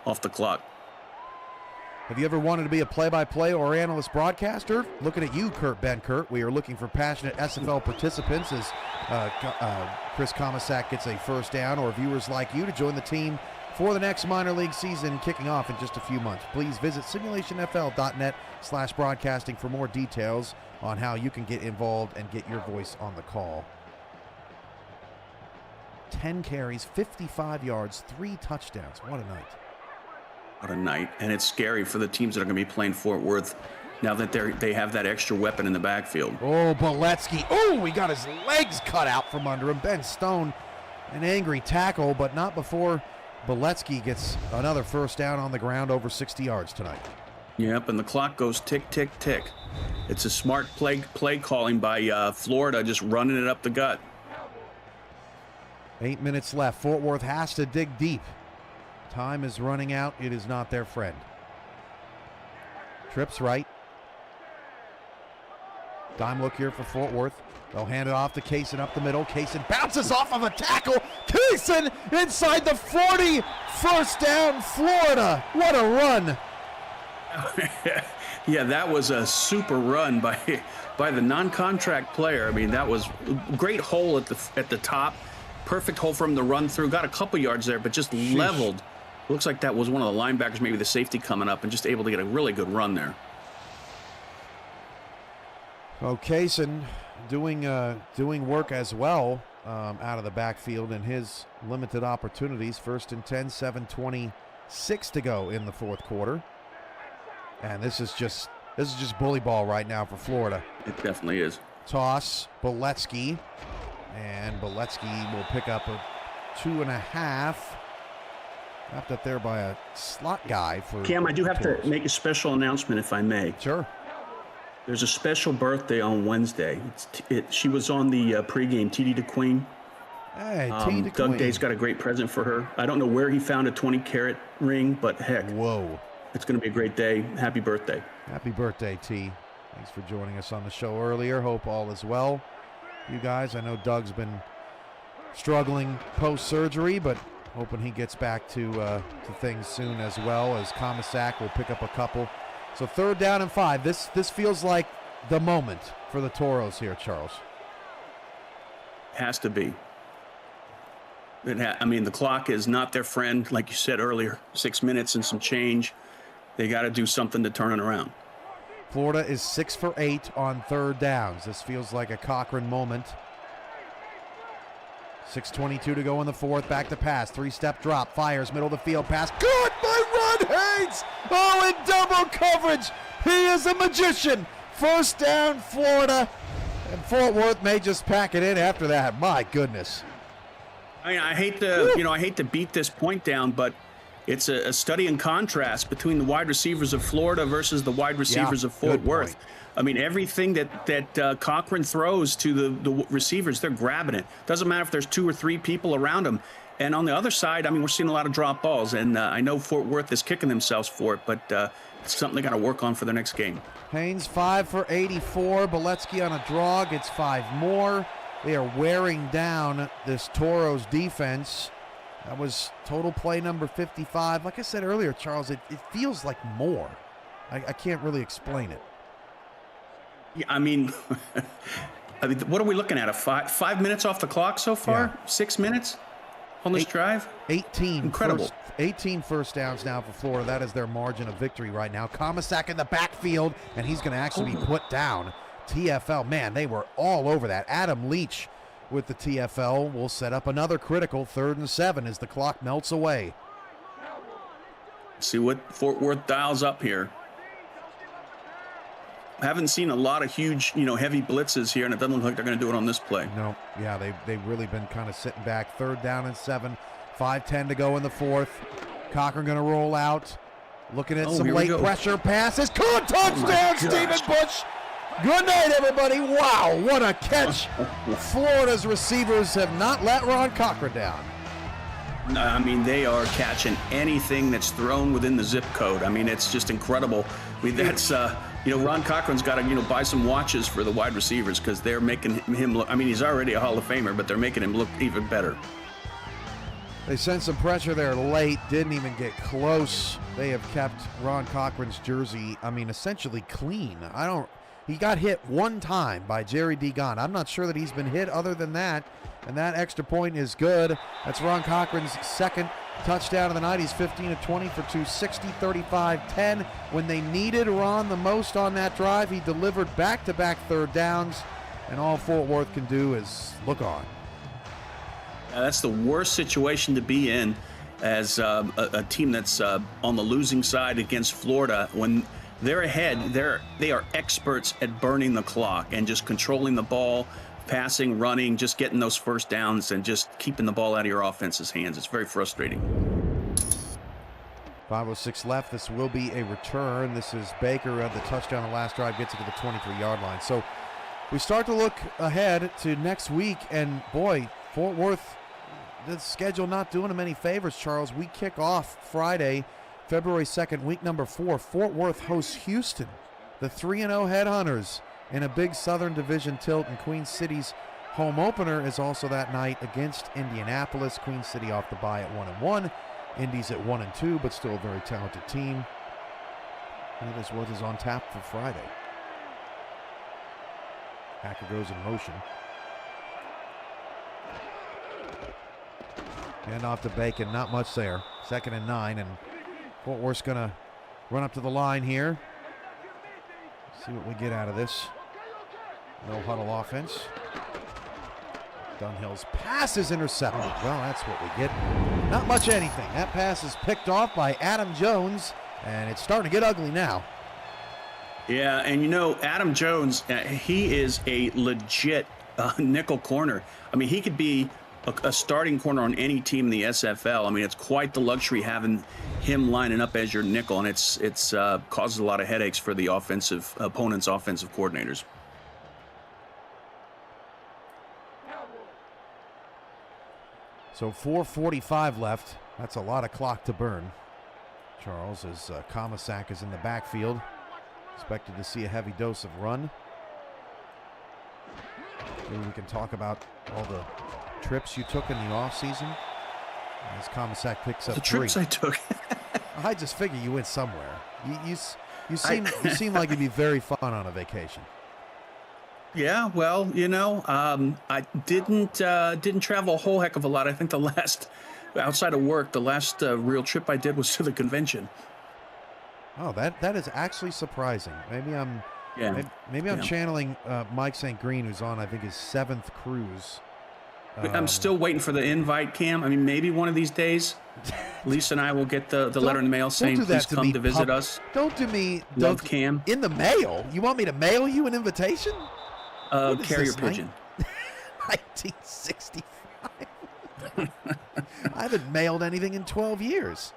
off the clock. Have you ever wanted to be a play-by-play or analyst broadcaster? Looking at you, Ben Kurt. We are looking for passionate SFL participants as Chris Komisak gets a first down, or viewers like you to join the team for the next minor league season kicking off in just a few months. Please visit simulationfl.net/broadcasting for more details on how you can get involved and get your voice on the call. 10 carries, 55 yards, 3 touchdowns. What a night. What a night. And it's scary for the teams that are going to be playing Fort Worth now that they have that extra weapon in the backfield. Oh, Boletsky. Oh, he got his legs cut out from under him. Ben Stone, an angry tackle, but not before Boletsky gets another first down on the ground over 60 yards tonight. Yep, and the clock goes tick, tick, tick. It's a smart play calling by Florida, just running it up the gut. 8 minutes left. Fort Worth has to dig deep. Time is running out. It is not their friend. Trips right. Dime look here for Fort Worth. They'll hand it off to Kaysen up the middle. Kaysen bounces off of a tackle. Kaysen inside the 40. First down, Florida. What a run. Yeah, that was a super run by the non-contract player. I mean, that was a great hole at the top. Perfect hole for him to run through. Got a couple yards there, but just leveled. Looks like that was one of the linebackers, maybe the safety coming up, and just able to get a really good run there. Well, Kaysen doing work as well out of the backfield in his limited opportunities. 1st and 10, 7:26 to go in the fourth quarter. And this is just bully ball right now for Florida. It definitely is. Toss, Boletsky. And Boletsky will pick up a 2.5. Wrapped up there by a slot guy for Cam, I do have Toros. to make a special announcement, if I may. Sure. There's a special birthday on Wednesday. She was on the pregame, TD to Queen. Hey, Doug Day's got a great present for her. I don't know where he found a 20-carat ring, but heck. Whoa. It's going to be a great day. Happy birthday. Happy birthday, T. Thanks for joining us on the show earlier. Hope all is well. You guys, I know Doug's been struggling post-surgery, but hoping he gets back to things soon as well, as Komisak will pick up a couple. So 3rd down and 5. This feels like the moment for the Toros here, Charles. Has to be. I mean, the clock is not their friend, like you said earlier. 6 minutes and some change. They got to do something to turn it around. Florida is 6 for 8 on 3rd downs. This feels like a Cochran moment. 6:22 to go in the fourth. Back to pass. 3-step drop. Fires. Middle of the field. Pass. Good by Ron Haynes. Oh, in double coverage. He is a magician. First down, Florida. And Fort Worth may just pack it in after that. My goodness. I hate to beat this point down, but it's a study in contrast between the wide receivers of Florida versus the wide receivers of Fort Worth. I mean, everything that Cochran throws to the receivers, they're grabbing it. Doesn't matter if there's 2 or 3 people around them. And on the other side, I mean, we're seeing a lot of drop balls, and I know Fort Worth is kicking themselves for it, but it's something they got to work on for the next game. Haynes 5 for 84. Boletsky on a draw gets 5 more. They are wearing down this Toros defense. That was total play number 55. Like I said earlier, Charles, it feels like more. I can't really explain it. Yeah, I mean, what are we looking at? 5 minutes off the clock so far? Yeah. 6 minutes on this drive? 18. Incredible. 18 first downs now for Florida. That is their margin of victory right now. Komisak in the backfield, and he's going to actually be put down. TFL, man, they were all over that. Adam Leach with the TFL will set up another critical 3rd and 7 as the clock melts away. See what Fort Worth dials up here. Haven't seen a lot of huge, heavy blitzes here, and it doesn't look like they're going to do it on this play. No, yeah, they've really been kind of sitting back. 3rd down and 7, 5:10 to go in the fourth. Cochran going to roll out, looking at some late pressure passes. Caught, touchdown, Stephen Bush. Good night, everybody. Wow, what a catch. Florida's receivers have not let Ron Cochran down. I mean, they are catching anything that's thrown within the zip code. I mean, it's just incredible. I mean, that's, Ron Cochran's got to, buy some watches for the wide receivers because they're making him look, I mean, he's already a Hall of Famer, but they're making him look even better. They sent some pressure there late, didn't even get close. They have kept Ron Cochran's jersey, essentially clean. He got hit one time by Jerry Degon. I'm not sure that he's been hit other than that, and that extra point is good. That's Ron Cochran's 2nd touchdown of the night. He's 15 of 20 for 260, 35-10. When they needed Ron the most on that drive, he delivered back-to-back 3rd downs, and all Fort Worth can do is look on. That's the worst situation to be in as a team that's on the losing side against Florida. When they're ahead, they are experts at burning the clock and just controlling the ball, passing, running, just getting those first downs and just keeping the ball out of your offense's hands. It's very frustrating. 5:06 left. This will be a return. This is Baker of the touchdown. The last drive gets it to the 23-yard line. So we start to look ahead to next week, and boy, Fort Worth, the schedule not doing them any favors, Charles. We kick off Friday, February 2nd, week number 4. Fort Worth hosts Houston, the 3-0 Headhunters, in a big Southern Division tilt, and Queen City's home opener is also that night against Indianapolis. Queen City off the bye at 1-1. Indy's at 1-2, but still a very talented team. That is what is on tap for Friday. Hacker goes in motion. Hand off to Bacon, not much there. 2nd and 9, and Fort Worth's gonna run up to the line here. See what we get out of this. No huddle offense. Dunhill's pass is intercepted. Well, that's what we get. Not much anything. That pass is picked off by Adam Jones, and it's starting to get ugly now. Yeah, and you know, Adam Jones, he is a legit nickel corner. I mean, he could be a starting corner on any team in the SFL. I mean, it's quite the luxury having him lining up as your nickel, and it's causes a lot of headaches for the opponent's offensive coordinators. So 4:45 left. That's a lot of clock to burn, Charles, as Comisac is in the backfield. Expected to see a heavy dose of run. Maybe we can talk about all the trips you took in the offseason as Comisac picks up the trips I took. I just figure you went somewhere. You seem like you'd be very fun on a vacation. Yeah, well, you know, I didn't travel a whole heck of a lot. I think the last, outside of work, the last real trip I did was to the convention. Oh, that is actually surprising. Maybe I'm channeling Mike St. Green, who's on, I think, his 7th cruise. I'm still waiting for the invite, Cam. I mean, maybe one of these days, Lisa and I will get the letter in the mail saying, please come to visit us. Don't do me. Love, Cam. In the mail? You want me to mail you an invitation? Carrier pigeon. 1965. I haven't mailed anything in 12 years.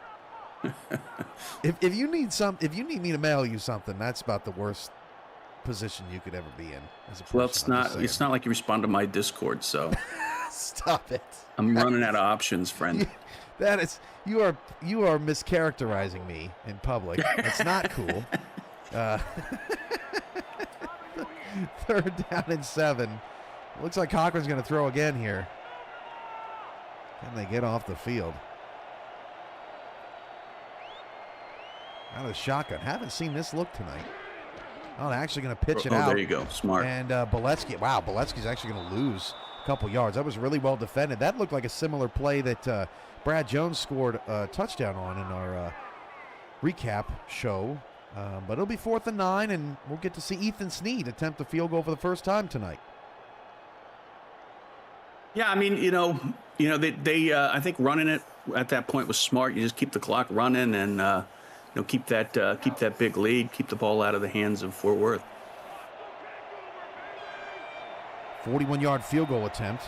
If you need me to mail you something, that's about the worst position you could ever be in as a person. Well, it's not like you respond to my Discord, so stop it. I'm running out of options, friend. You are mischaracterizing me in public. It's not cool. 3rd down and 7. Looks like Cochran's going to throw again here. Can they get off the field? Out of the shotgun. Haven't seen this look tonight. Oh, they're actually going to pitch it out. Oh, there you go. Smart. And Boletsky. Wow, Boletsky's actually going to lose a couple yards. That was really well defended. That looked like a similar play that Brad Jones scored a touchdown on in our recap show. But it'll be 4th and 9, and we'll get to see Ethan Snead attempt a field goal for the first time tonight. Yeah, I mean, you know, they I think running it at that point was smart. You just keep the clock running and keep that big lead, keep the ball out of the hands of Fort Worth. 41-yard field goal attempt.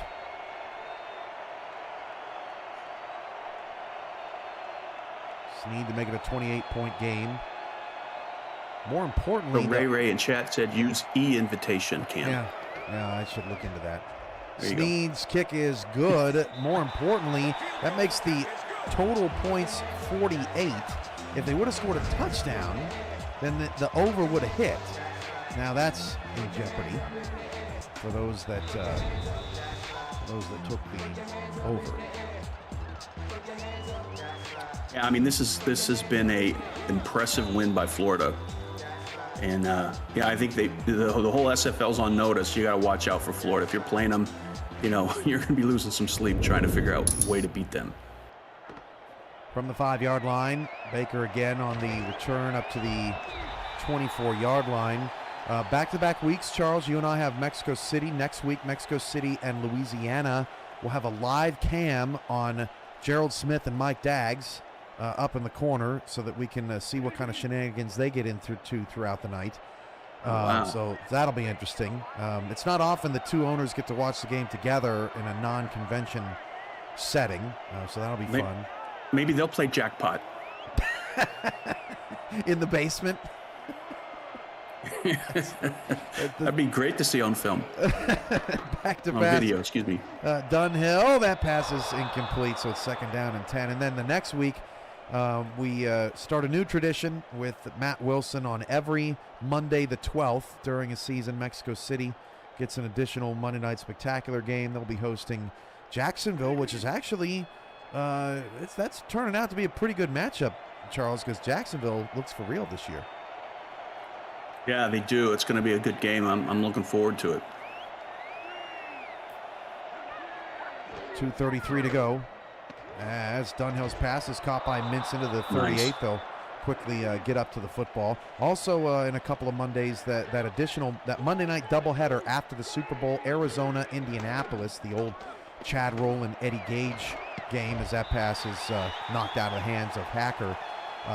Snead to make it a 28-point game. More importantly, so Ray in chat said use e-invitation, Cam. Yeah, I should look into that. Snead's kick is good. More importantly, that makes the total points 48. If they would have scored a touchdown, then the over would have hit. Now that's in jeopardy for those that took the over. Yeah, I mean this has been a impressive win by Florida. And I think the whole SFL's on notice. You got to watch out for Florida. If you're playing them, you're going to be losing some sleep trying to figure out a way to beat them. From the 5-yard line, Baker again on the return up to the 24-yard line. Back-to-back weeks, Charles, you and I have Mexico City. Next week, Mexico City and Louisiana will have a live cam on Gerald Smith and Mike Daggs up in the corner so that we can see what kind of shenanigans they get into throughout the night. Wow. So that'll be interesting. It's not often the two owners get to watch the game together in a non-convention setting, so that'll be fun. Maybe they'll play jackpot. In the basement. That'd be great to see on film. Back to on back. video, excuse me. Dunhill, that pass is incomplete, so it's 2nd down and 10. And then the next week, we start a new tradition with Matt Wilson on every Monday the 12th during a season. Mexico City gets an additional Monday Night Spectacular game. They'll be hosting Jacksonville, which is actually that's turning out to be a pretty good matchup, Charles, because Jacksonville looks for real this year. Yeah, they do. It's going to be a good game. I'm looking forward to it. 2:33 to go. As Dunhill's pass is caught by Mintz into the 38, Nice. They'll quickly get up to the football. Also, in a couple of Mondays, that Monday night doubleheader after the Super Bowl, Arizona, Indianapolis, the old Chad Rowland, Eddie Gage game, as that pass is knocked out of the hands of Hacker.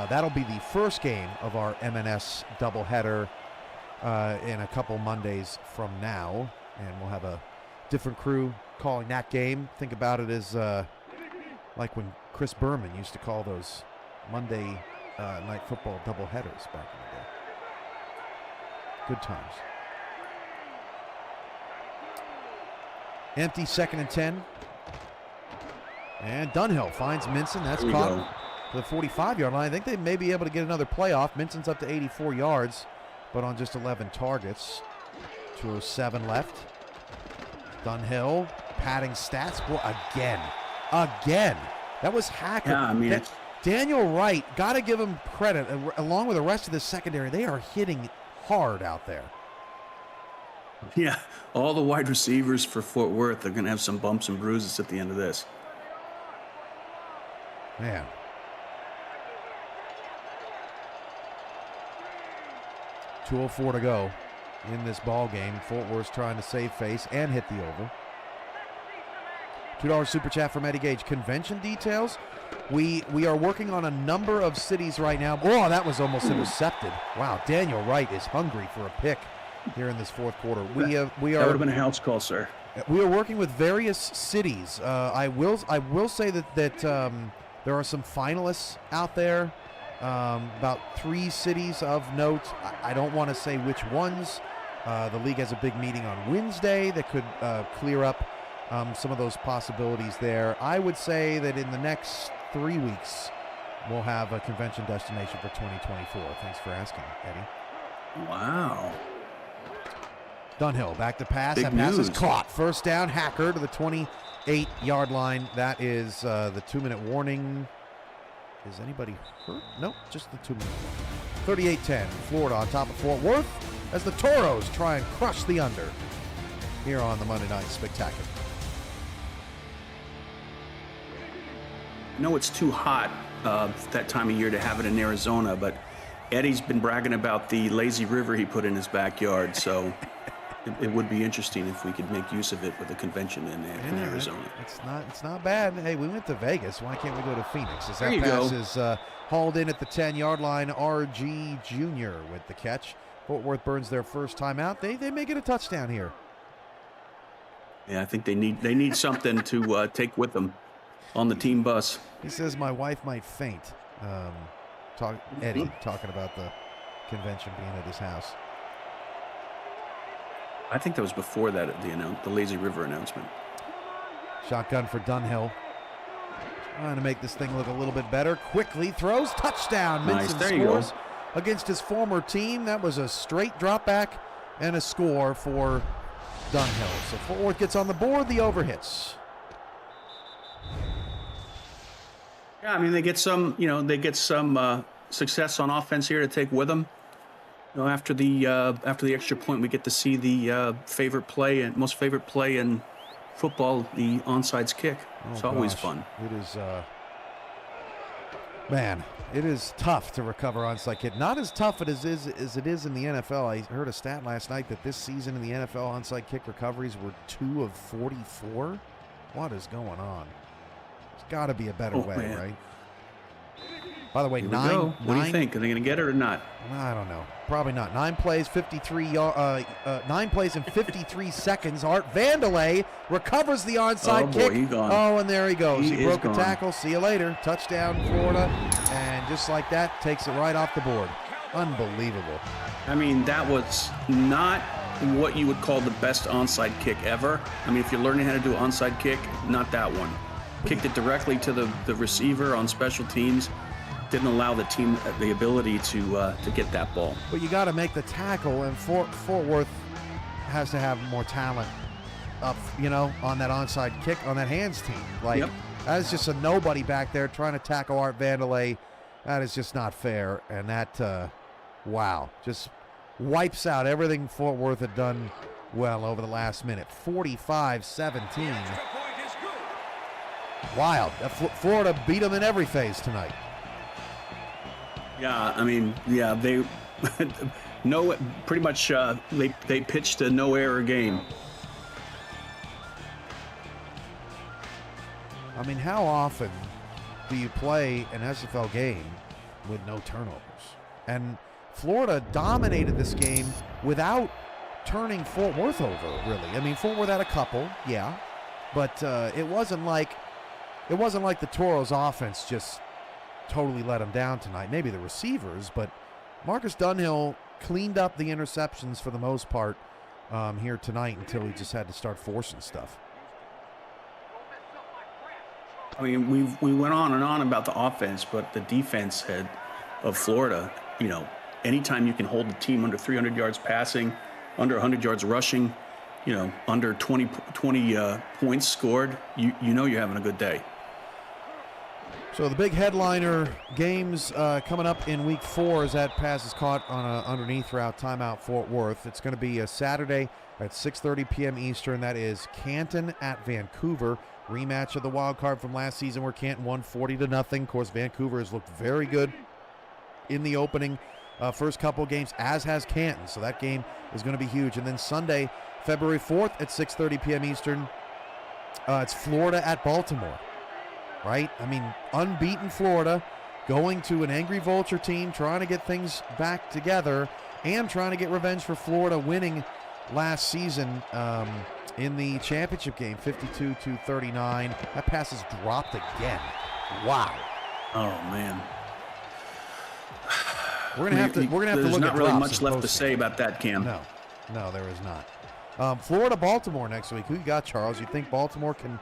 That'll be the first game of our MNS doubleheader in a couple Mondays from now, and we'll have a different crew calling that game. Think about it as like when Chris Berman used to call those Monday night football doubleheaders back in the day. Good times. Empty 2nd and 10. And Dunhill finds Minson. That's There we caught go. to the 45-yard line. I think they may be able to get another playoff. Minson's up to 84 yards, but on just 11 targets. 2:07 left. Dunhill padding stats. Boy, again. That was Hacker. Yeah, I mean, Daniel Wright, got to give him credit. Along with the rest of the secondary, they are hitting hard out there. yeah, all the wide receivers for Fort Worth are going to have some bumps and bruises at the end of this. Man. $2:04 to go in this ball game. Fort Worth's trying to save face and hit the over. $2 super chat from Eddie Gage. Convention details. We are working on a number of cities right now. Oh, that was almost intercepted. Wow, Daniel Wright is hungry for a pick here in this fourth quarter. We That would are have been a house call, sir. we are working with various cities. I will say that there are some finalists out there. About 3 cities of note. I don't want to say which ones. The league has a big meeting on Wednesday that could clear up some of those possibilities there. I would say that in the next 3 weeks, we'll have a convention destination for 2024. Thanks for asking, Eddie. Wow. Dunhill back to pass. Big That pass is news. caught. First down, Hacker to the 28-yard line. That is the 2-minute warning. Is anybody hurt? Nope, just the 2-minute warning. 38-10, Florida on top of Fort Worth as the Toros try and crush the under here on the Monday Night Spectacular. I know it's too hot that time of year to have it in Arizona, but Eddie's been bragging about the lazy river he put in his backyard, so it would be interesting if we could make use of it with a convention in Arizona. It's not bad. Hey, we went to Vegas. Why can't we go to Phoenix? As There that you pass go. is hauled in at the 10-yard line. RG Jr. with the catch. Fort Worth burns their first time out. They may get a touchdown here. Yeah, I think they need something to take with them on the team bus. He says my wife might faint. Eddie talking about the convention being at his house. I think that was before that, the Lazy River announcement. Shotgun for Dunhill. Trying to make this thing look a little bit better. Quickly throws. Touchdown. Nice. Minson There you go. scores against his former team. That was a straight drop back and a score for Dunhill. So Fort Worth gets on the board. The over hits. Yeah, I mean they get some success on offense here to take with them. After the extra point, we get to see the most favorite play in football, the onside kick. It's always fun. It is, man, it is tough to recover onside kick. Not as tough as it is in the NFL. I heard a stat last night that this season in the NFL onside kick recoveries were 2 of 44. What is going on? It's got to be a better way, man. right? By the way, Here we go. What do you think? Are they going to get it or not? I don't know. Probably not. 9 plays, 9 plays and 53 seconds. Art Vandelay recovers the onside kick. He's gone. Oh, and there he goes. He broke gone. a tackle. See you later. Touchdown, Florida. And just like that, takes it right off the board. Unbelievable. I mean, that was not what you would call the best onside kick ever. I mean, if you're learning how to do an onside kick, not that one. Kicked it directly to the receiver on special teams. Didn't allow the team the ability to get that ball. But you got to make the tackle, and Fort Worth has to have more talent up, on that onside kick, on that hands team. Like, that is just a nobody back there trying to tackle Art Vandelay. That is just not fair. And that, wow, just wipes out everything Fort Worth had done well over the last minute. 45-17. Wild. Florida beat them in every phase tonight. Yeah, I mean, yeah, they pretty much they pitched a no error game. I mean, how often do you play an SFL game with no turnovers? And Florida dominated this game without turning Fort Worth over, really. I mean, Fort Worth had a couple, yeah, but it wasn't like the Toros offense just totally let them down tonight. Maybe the receivers, but Marcus Dunhill cleaned up the interceptions for the most part here tonight until he just had to start forcing stuff. I mean, we went on and on about the offense, but the defense of Florida, anytime you can hold the team under 300 yards passing, under 100 yards rushing, under 20 points scored, you know you're having a good day. So the big headliner games coming up in week 4 as that pass is caught on a underneath route, timeout Fort Worth. It's going to be a Saturday at 6:30 p.m. Eastern. That is Canton at Vancouver. Rematch of the wild card from last season where Canton won 40-0. Of course, Vancouver has looked very good in the opening first couple games, as has Canton. So that game is going to be huge. And then Sunday, February 4th at 6:30 p.m. Eastern, it's Florida at Baltimore. Right? I mean, unbeaten Florida going to an angry Vulture team, trying to get things back together and trying to get revenge for Florida winning last season in the championship game, 52-39. That pass is dropped again. Wow. Oh man. We're gonna have to look at drops. There's not really much left to say about that, Cam. No, there is not. Florida, Baltimore next week. Who you got, Charles? You think Baltimore can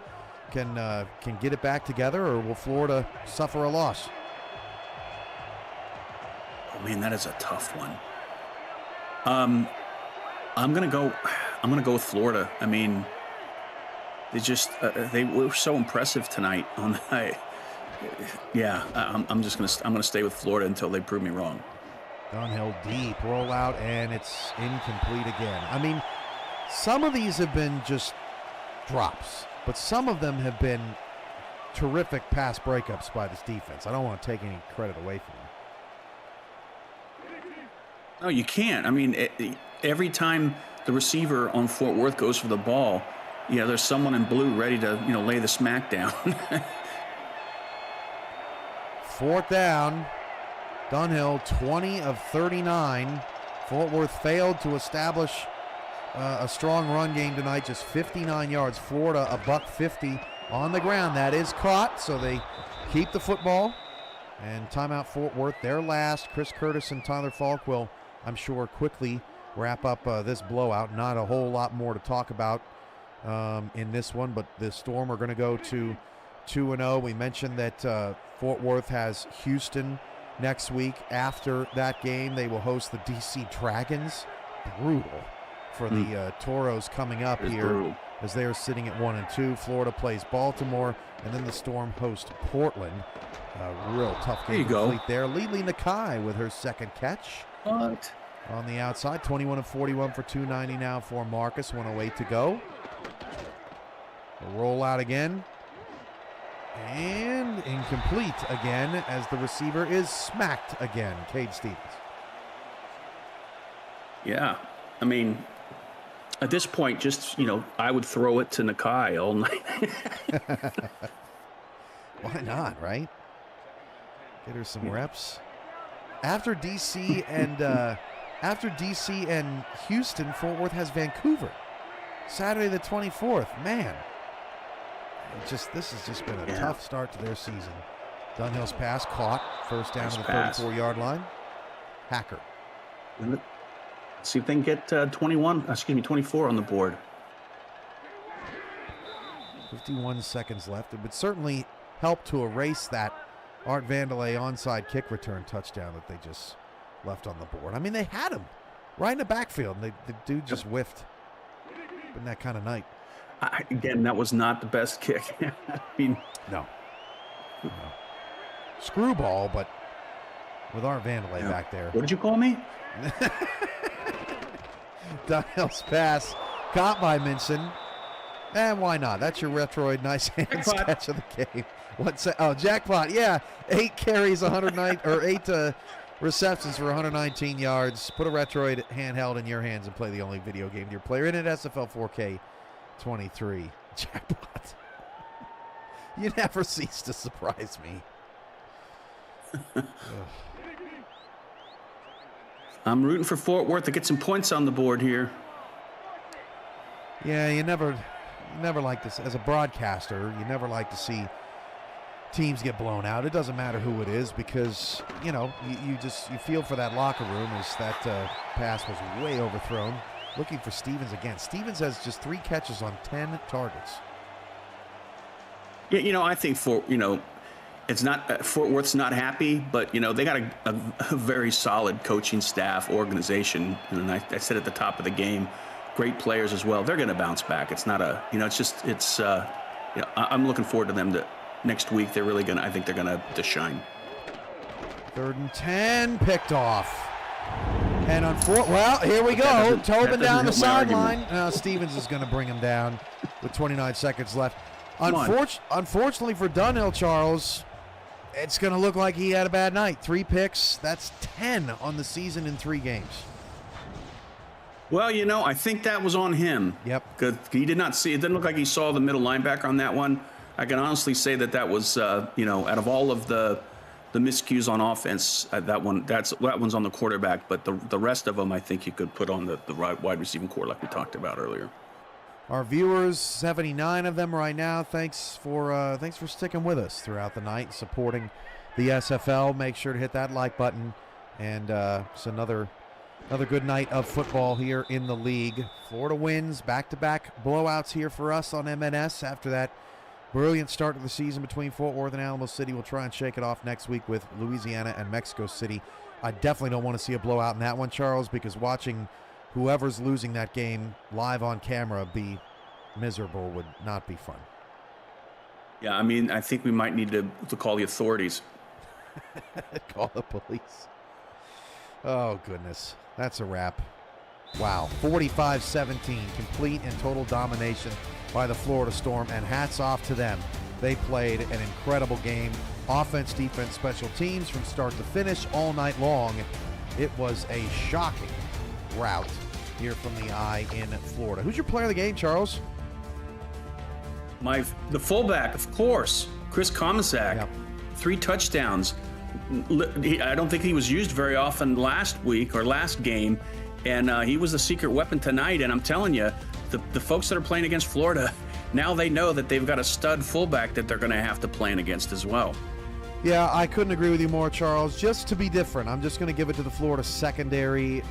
get it back together, or will Florida suffer a loss? Oh man, that is a tough one. I'm gonna go with Florida. I mean, they were so impressive tonight on the. Yeah, I'm gonna stay with Florida until they prove me wrong. Dunhill deep rollout, and it's incomplete again. I mean, some of these have been just drops, but some of them have been terrific pass breakups by this defense. I don't want to take any credit away from them. No, you can't. I mean, every time the receiver on Fort Worth goes for the ball, there's someone in blue ready to, lay the smack down. 4th down. Dunhill, 20 of 39. Fort Worth failed to establish a strong run game tonight, just 59 yards. Florida, $150 on the ground. That is caught, so they keep the football. And timeout Fort Worth, their last. Chris Curtis and Tyler Falk will, I'm sure, quickly wrap up this blowout. Not a whole lot more to talk about in this one, but the Storm are going to go to 2-0. We mentioned that Fort Worth has Houston next week. After that game, they will host the DC Dragons. Brutal for the Toros coming up here brutal, as they are sitting at 1-2. Florida plays Baltimore, and then the Storm host Portland. A real tough game to complete there. Lili Nakai with her second catch. What? On the outside, 21 of 41 for 290 now for Marcus. 1:08 to go. A rollout again. And incomplete again as the receiver is smacked again. Cade Stevens. Yeah. I mean, at this point, just, I would throw it to Nakai all night. Why not, right? Get her some reps. After DC and Houston, Fort Worth has Vancouver. Saturday the 24th. Man. This has just been a tough start to their season. Dunhill's pass caught. First down to the 34-yard line. Hacker. Let's see if they can get 24 on the board. 51 seconds left. It would certainly help to erase that Art Vandelay onside kick return touchdown that they just left on the board. I mean, they had him right in the backfield, and the dude just whiffed. Been that kind of night. Again, that was not the best kick. I mean, no. Screwball, but with Art Vandelay back there. What did you call me? Dunhill's pass caught by Minson. And why not? That's your Retroid nice hands catch of the game. Jackpot. Yeah, 8 carries, 109 or 8 receptions for 119 yards. Put a Retroid handheld in your hands and play the only video game your player in it. SFL 4K 23. Jackpot. You never cease to surprise me. I'm rooting for Fort Worth to get some points on the board here. Yeah, you never like this as a broadcaster. You never like to see teams get blown out. It doesn't matter who it is because you feel for that locker room as that pass was way overthrown. Looking for Stevens again. Stevens has just 3 catches on 10 targets. Yeah, I think it's not Fort Worth's not happy, but they got a very solid coaching staff, organization, and I said at the top of the game, great players as well. They're going to bounce back. It's not I'm looking forward to them to next week. They're really I think they're going to shine. 3rd and 10 picked off. And here we go. Tobin down the sideline. Now Stevens is going to bring him down with 29 seconds left. Unfortunately for Dunhill, Charles, it's going to look like he had a bad night. 3 picks. That's 10 on the season in 3 games. Well, I think that was on him. Yep. Because he did not see. It didn't look like he saw the middle linebacker on that one. I can honestly say that was, out of all of the miscues on offense, that one's on the quarterback. But the rest of them, I think you could put on the wide receiving core like we talked about earlier. Our viewers, 79 of them right now. Thanks for sticking with us throughout the night, supporting the SFL. Make sure to hit that like button, and it's another good night of football here in the league. Florida wins back-to-back blowouts here for us on MNS after that brilliant start to the season between Fort Worth and Alamo City. We'll try and shake it off next week with Louisiana and Mexico City. I definitely don't want to see a blowout in that one, Charles, because watching whoever's losing that game live on camera be miserable would not be fun. Yeah, I mean, I think we might need to call the authorities. Call the police. Oh, goodness. That's a wrap. Wow. 45-17. Complete and total domination by the Florida Storm, and hats off to them. They played an incredible game. Offense, defense, special teams from start to finish all night long. It was a shocking rout here from the Eye in Florida. Who's your player of the game, Charles? The fullback, of course, Chris Komisak. Yep. 3 touchdowns. I don't think he was used very often last week or last game, and he was the secret weapon tonight. And I'm telling you, the folks that are playing against Florida, now they know that they've got a stud fullback that they're going to have to play against as well. Yeah, I couldn't agree with you more, Charles. Just to be different, I'm just going to give it to the Florida secondary,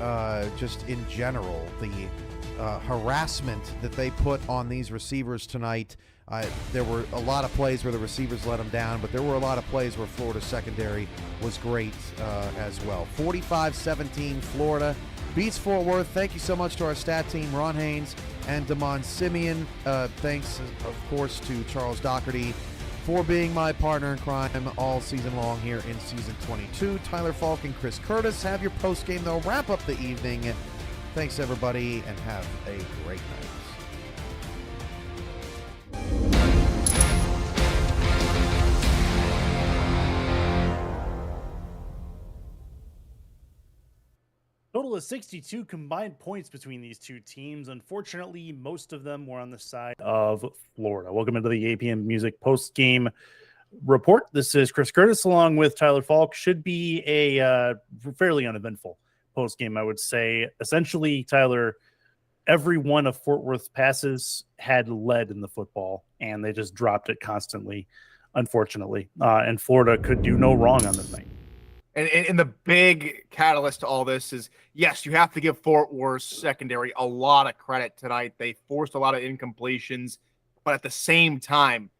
just in general. The harassment that they put on these receivers tonight. There were a lot of plays where the receivers let them down, but there were a lot of plays where Florida secondary was great as well. 45-17, Florida beats Fort Worth. Thank you so much to our stat team, Ron Haynes and Damon Simeon. Thanks, of course, to Charles Doherty for being my partner in crime all season long here in Season 22. Tyler Falk and Chris Curtis have your post-game. They'll wrap up the evening. Thanks, everybody, and have a great night. Total of 62 combined points between these two teams. Unfortunately, most of them were on the side of Florida. Welcome into the APM Music post-game report. This is Chris Curtis along with Tyler Falk. Should be a fairly uneventful post game, I would say. Essentially, Tyler, every one of Fort Worth's passes had lead in the football, and they just dropped it constantly, unfortunately. And Florida could do no wrong on this night. And the big catalyst to all this is, yes, you have to give Fort Worth secondary a lot of credit tonight. They forced a lot of incompletions, but at the same time,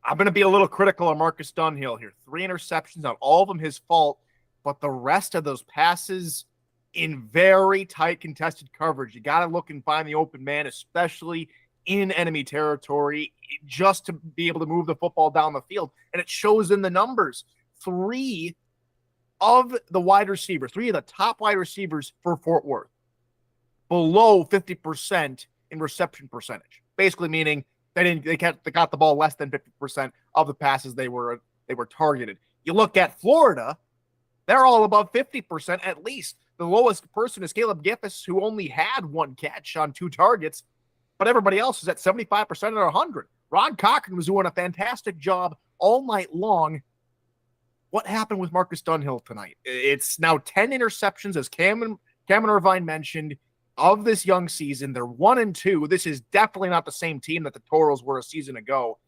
I'm going to be a little critical of Marcus Dunhill here. 3 interceptions, not all of them his fault, but the rest of those passes in very tight contested coverage. You got to look and find the open man, especially in enemy territory, just to be able to move the football down the field. And it shows in the numbers. 3 of the wide receivers, 3 of the top wide receivers for Fort Worth, below 50% in reception percentage. Basically meaning they got the ball less than 50% of the passes they were targeted. You look at Florida, they're all above 50% at least. The lowest person is Caleb Giffis, who only had 1 catch on 2 targets, but everybody else is at 75% or 100. Ron Cochran was doing a fantastic job all night long. What happened with Marcus Dunhill tonight? It's now 10 interceptions, as Cameron Irvine mentioned, of this young season. They're 1-2. This is definitely not the same team that the Toros were a season ago.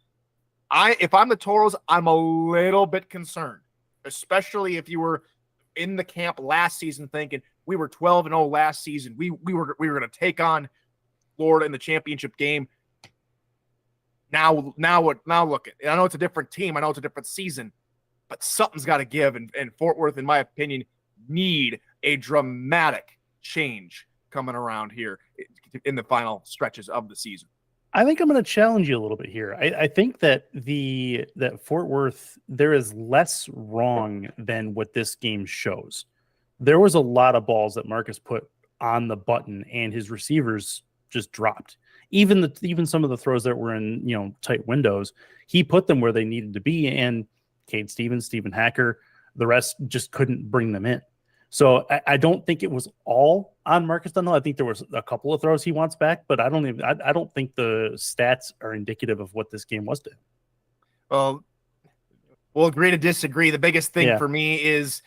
If I'm the Toros, I'm a little bit concerned, especially if you were in the camp last season thinking we were 12-0 last season. We were going to take on Florida in the championship game. Now look, I know it's a different team. I know it's a different season, but something's got to give. And Fort Worth, in my opinion, need a dramatic change coming around here in the final stretches of the season. I think I'm going to challenge you a little bit here. I think that that Fort Worth, there is less wrong than what this game shows. There was a lot of balls that Marcus put on the button, and his receivers just dropped. Even some of the throws that were in tight windows, he put them where they needed to be. And Cade Stevens, Stephen Hacker, the rest just couldn't bring them in. So I don't think it was all on Marcus Dunhill. I think there was a couple of throws he wants back, but I don't think the stats are indicative of what this game was to him. Well, we'll agree to disagree. The biggest thing for me is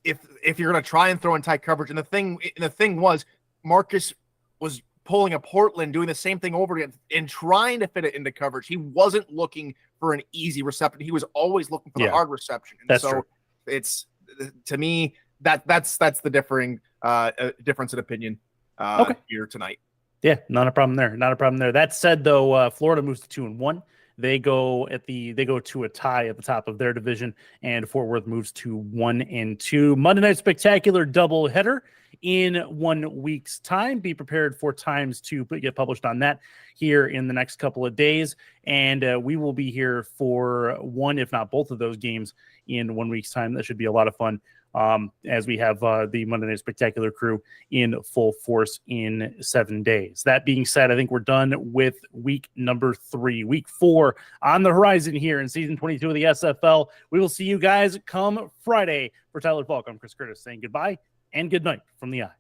if you're going to try and throw in tight coverage, and the thing was Marcus was pulling a Portland, doing the same thing over again and trying to fit it into coverage. He wasn't looking for an easy reception. He was always looking for the hard reception. And that's true. It's, to me, that's the difference in opinion here tonight. Yeah, not a problem there. That said, though, Florida moves to 2-1. They go to a tie at the top of their division, and Fort Worth moves to 1-2. Monday Night Spectacular doubleheader in 1 week's time. Be prepared for times to get published on that here in the next couple of days, and we will be here for one, if not both of those games in 1 week's time. That should be a lot of fun. As we have the Monday Night Spectacular crew in full force in 7 days. That being said, I think we're done with week number 3. Week 4 on the horizon here in season 22 of the SFL. We will see you guys come Friday. For Tyler Falk, I'm Chris Curtis saying goodbye and good night from the Eye.